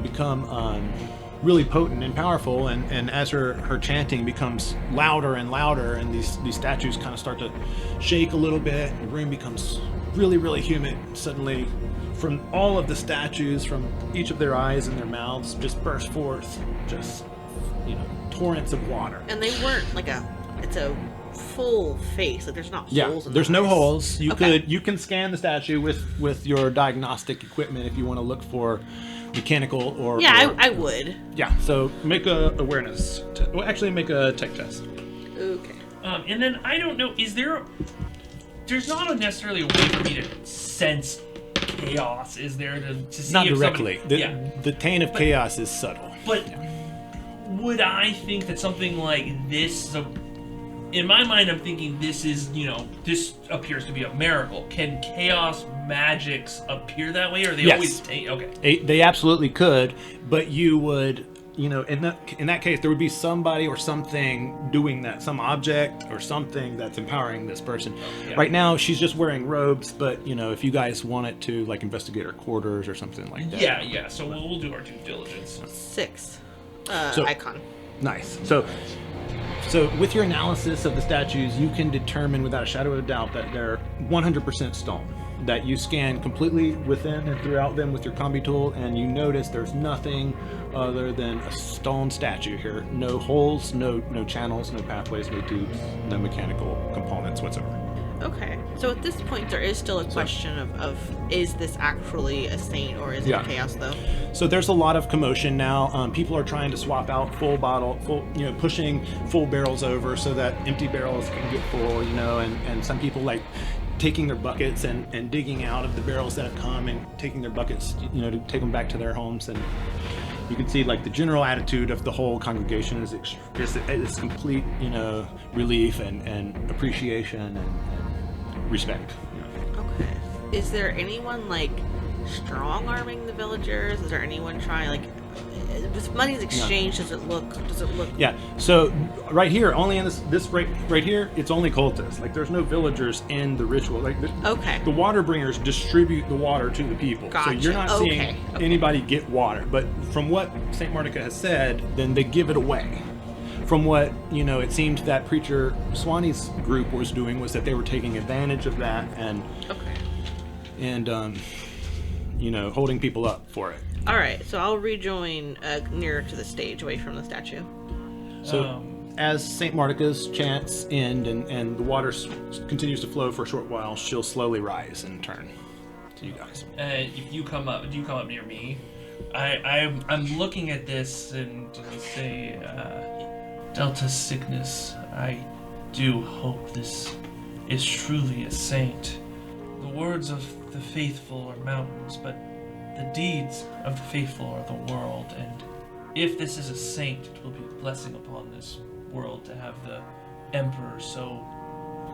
become really potent and powerful. And as her chanting becomes louder and louder, and these statues kind of start to shake a little bit, the room becomes really, really humid. Suddenly, from all of the statues, from each of their eyes and their mouths, just burst forth just, torrents of water. And they weren't it's a full face. Like there's not holes in there's the no eyes. holes. You Okay. can scan the statue with your diagnostic equipment if you want to look for mechanical or... I would. Yeah, so make a awareness... actually, make a tech test. Okay. And then I don't know, there's not necessarily a way for me to sense chaos, is there, to see Not if directly. somebody, The taint of chaos is subtle. But would I think that something like this, in my mind, I'm thinking this is, this appears to be a miracle. Can chaos magics appear that way, or are they Yes. always okay? They absolutely could, but you would, in that case, there would be somebody or something doing that, some object or something that's empowering this person. Yeah. Right now, she's just wearing robes, but, if you guys wanted to, investigate her quarters or something like that. Yeah, so we'll do our due diligence. 6. So- Icon. Nice. So with your analysis of the statues, you can determine without a shadow of a doubt that they're 100% stone. That you scan completely within and throughout them with your combi tool, and you notice there's nothing other than a stone statue here. No holes, no channels, no pathways, no tubes, no mechanical components whatsoever. Okay. So at this point, there is still a question of is this actually a saint or is it chaos, though? So there's a lot of commotion now. People are trying to swap out pushing full barrels over so that empty barrels can get full, and some people taking their buckets and digging out of the barrels that have come and taking their buckets, to take them back to their homes. And you can see the general attitude of the whole congregation is complete, relief and appreciation and respect. Okay. Is there anyone strong arming the villagers? Is there anyone trying with money's exchanged? Does it look? Yeah. So right here, only in this right here, it's only cultists. There's no villagers in the ritual. Okay. The water bringers distribute the water to the people. Gotcha. So you're not seeing Okay. anybody get water. But from what Saint Martica has said, then they give it away. From what it seemed that Preacher Swanee's group was doing was that they were taking advantage of that and holding people up for it. All right. So I'll rejoin nearer to the stage, away from the statue. So as Saint Martica's chants end and the water continues to flow for a short while, she'll slowly rise and turn to you guys. If you come up, do you come up near me? I'm looking at this and say, Delta Signus, I do hope this is truly a saint. The words of the faithful are mountains, but the deeds of the faithful are the world, and if this is a saint, it will be a blessing upon this world to have the Emperor so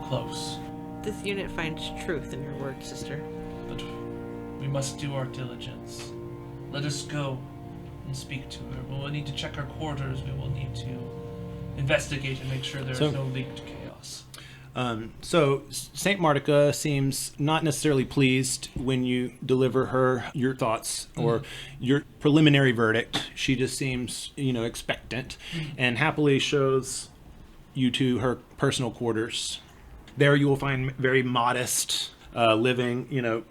close. This unit finds truth in your words, sister. But we must do our diligence. Let us go and speak to her. We will need to check our quarters. We will need to investigate and make sure there is no leaked chaos. So Saint Martica seems not necessarily pleased when you deliver her your thoughts or your preliminary verdict. She just seems, expectant and happily shows you to her personal quarters. There you will find very modest living,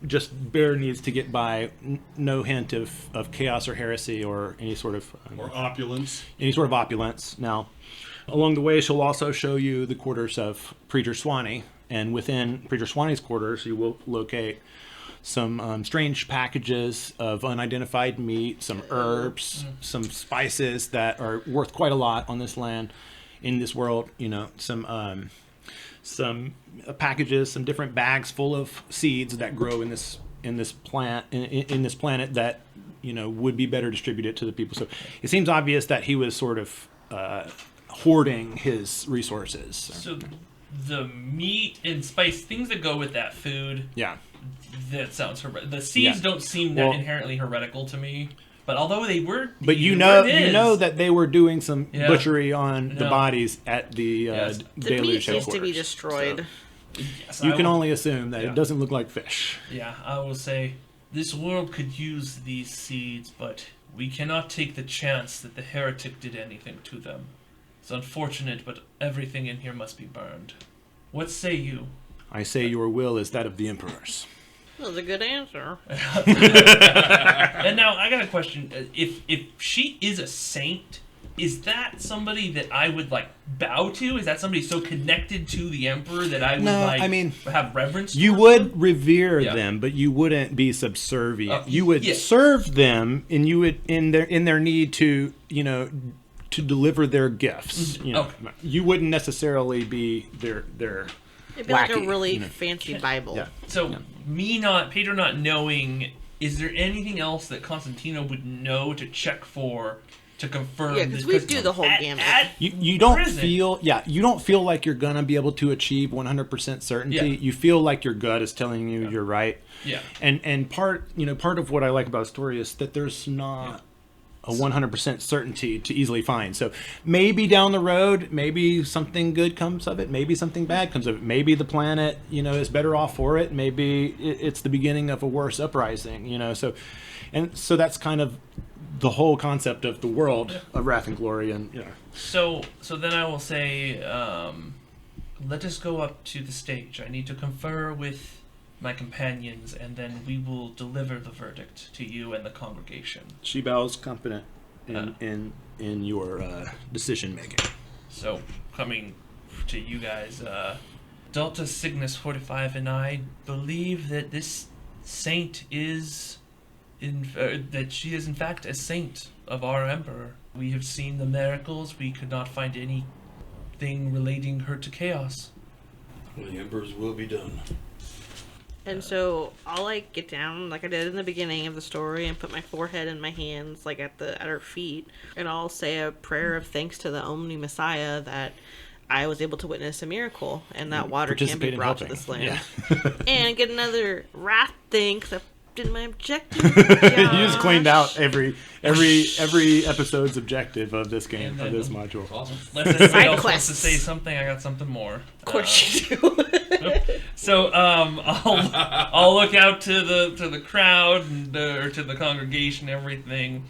just bare needs to get by, no hint of chaos or heresy or any sort of... Or opulence. Any sort of opulence. Now, along the way, she'll also show you the quarters of Preacher Swanee, and within Preacher Swanee's quarters, you will locate some strange packages of unidentified meat, some herbs, some spices that are worth quite a lot on this land, in this world. Some packages, some different bags full of seeds that grow in this planet that would be better distributed to the people. So it seems obvious that he was sort of hoarding his resources. So the meat and spice, things that go with that food, Yeah. that sounds the seeds don't seem that inherently heretical to me. But although they were, but you know that they were doing some butchery on the bodies at the The deluge meat needs headquarters. to be destroyed. So yes, you can only assume that it doesn't look like fish. Yeah, I will say this world could use these seeds, but we cannot take the chance that the heretic did anything to them. It's unfortunate, but everything in here must be burned. What say you? I say your will is that of the emperor's. That was a good answer. And now I got a question. If she is a saint, is that somebody that I would like bow to? Is that somebody so connected to the emperor that I would have reverence? You towards would them? revere them, but you wouldn't be subservient. You would yeah. serve them, and you would in their need to to deliver their gifts. You wouldn't necessarily be their It'd be lackey, like a really fancy Bible. Yeah. So Pedro not knowing, is there anything else that Constantina would know to check for to confirm? Yeah, because we do the whole gamut. You don't feel like you're gonna be able to achieve 100% certainty. Yeah. You feel like your gut is telling you you're right. Yeah. And part of what I like about the story is that there's not a 100% certainty to easily find. So maybe down the road, maybe something good comes of it, maybe something bad comes of it. Maybe the planet, is better off for it. Maybe it's the beginning of a worse uprising, So that's kind of the whole concept of the world of Wrath and Glory, and So then I will say, let us go up to the stage. I need to confer with my companions, and then we will deliver the verdict to you and the congregation. She bows confident in your decision making. So, coming to you guys, Delta Signus 45 and I believe that this saint is that she is in fact a saint of our emperor. We have seen the miracles. We could not find anything relating her to chaos. Well, the emperor's will be done. And so I'll get down like I did in the beginning of the story and put my forehead and my hands at her feet, and I'll say a prayer of thanks to the Omni Messiah that I was able to witness a miracle and that water can be brought to this land. Yeah. And get another wrath thing because I did my objective. You just cleaned out every episode's objective of this game, of this module. Awesome. Unless anybody Side else wants quests. to say something, I got something more. Of course you do. So I'll look out to the crowd and or to the congregation, everything.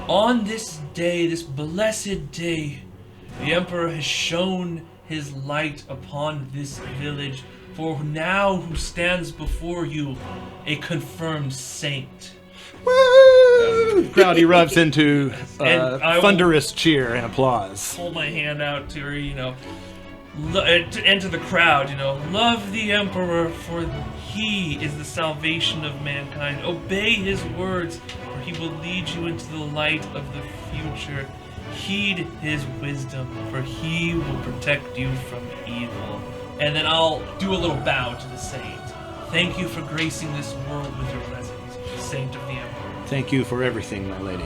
On this day, this blessed day, the emperor has shown his light upon this village. For now, who stands before you, a confirmed saint. Woo! Crowd erupts into And I will- thunderous cheer and applause. Hold my hand out to her, and to the crowd, love the emperor, for he is the salvation of mankind. Obey his words, for he will lead you into the light of the future. Heed his wisdom, for he will protect you from evil. And then I'll do a little bow to the saint. Thank you for gracing this world with your presence, saint of the emperor. Thank you for everything, my lady.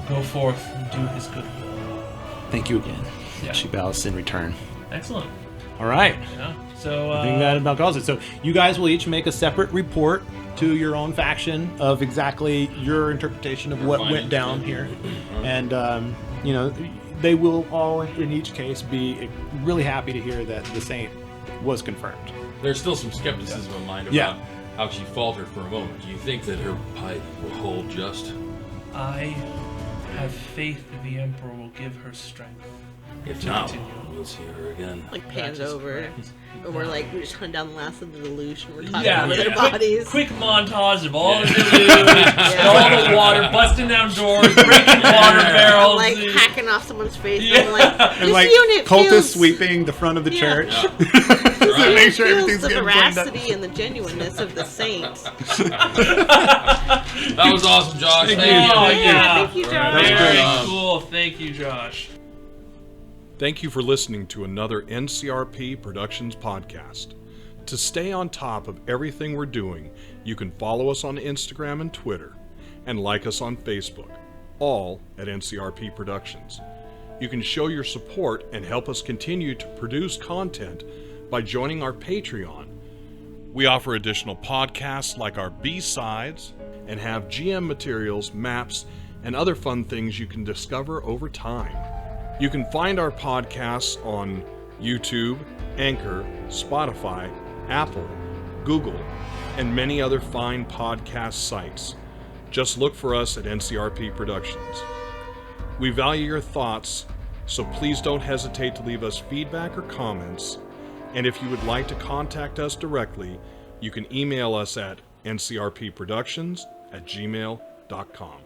Go forth and do his good will. Thank you again. Yeah. She bows in return. Excellent. All right. Yeah. So I think that about calls it. So you guys will each make a separate report to your own faction of exactly your interpretation of what went down here. And, they will all, in each case, be really happy to hear that the saint was confirmed. There's still some skepticism in mind about how she faltered for a moment. Do you think that her piety will hold just? I have faith that the emperor will give her strength. If not, we'll see her again. Pans That is over. correct. Or we're we just hunt down the last of the deluge and we're talking Yeah, about their quick, bodies. quick montage of all the deluge, all the water, busting down doors, breaking water barrels. Hacking off someone's face. Yeah. And And this unit cultists feels, sweeping the front of the Yeah. church. Yeah. this Right. unit Make sure feels everything's the getting cleaned up. veracity and the genuineness of the saint. That was awesome, Josh. Thank Oh, you. yeah. Thank you, Josh. That was Very great. cool. Thank you, Josh. Thank you for listening to another NCRP Productions podcast. To stay on top of everything we're doing, you can follow us on Instagram and Twitter, and like us on Facebook, all at NCRP Productions. You can show your support and help us continue to produce content by joining our Patreon. We offer additional podcasts like our B-sides and have GM materials, maps, and other fun things you can discover over time. You can find our podcasts on YouTube, Anchor, Spotify, Apple, Google, and many other fine podcast sites. Just look for us at NCRP Productions. We value your thoughts, so please don't hesitate to leave us feedback or comments. And if you would like to contact us directly, you can email us at ncrpproductions@gmail.com.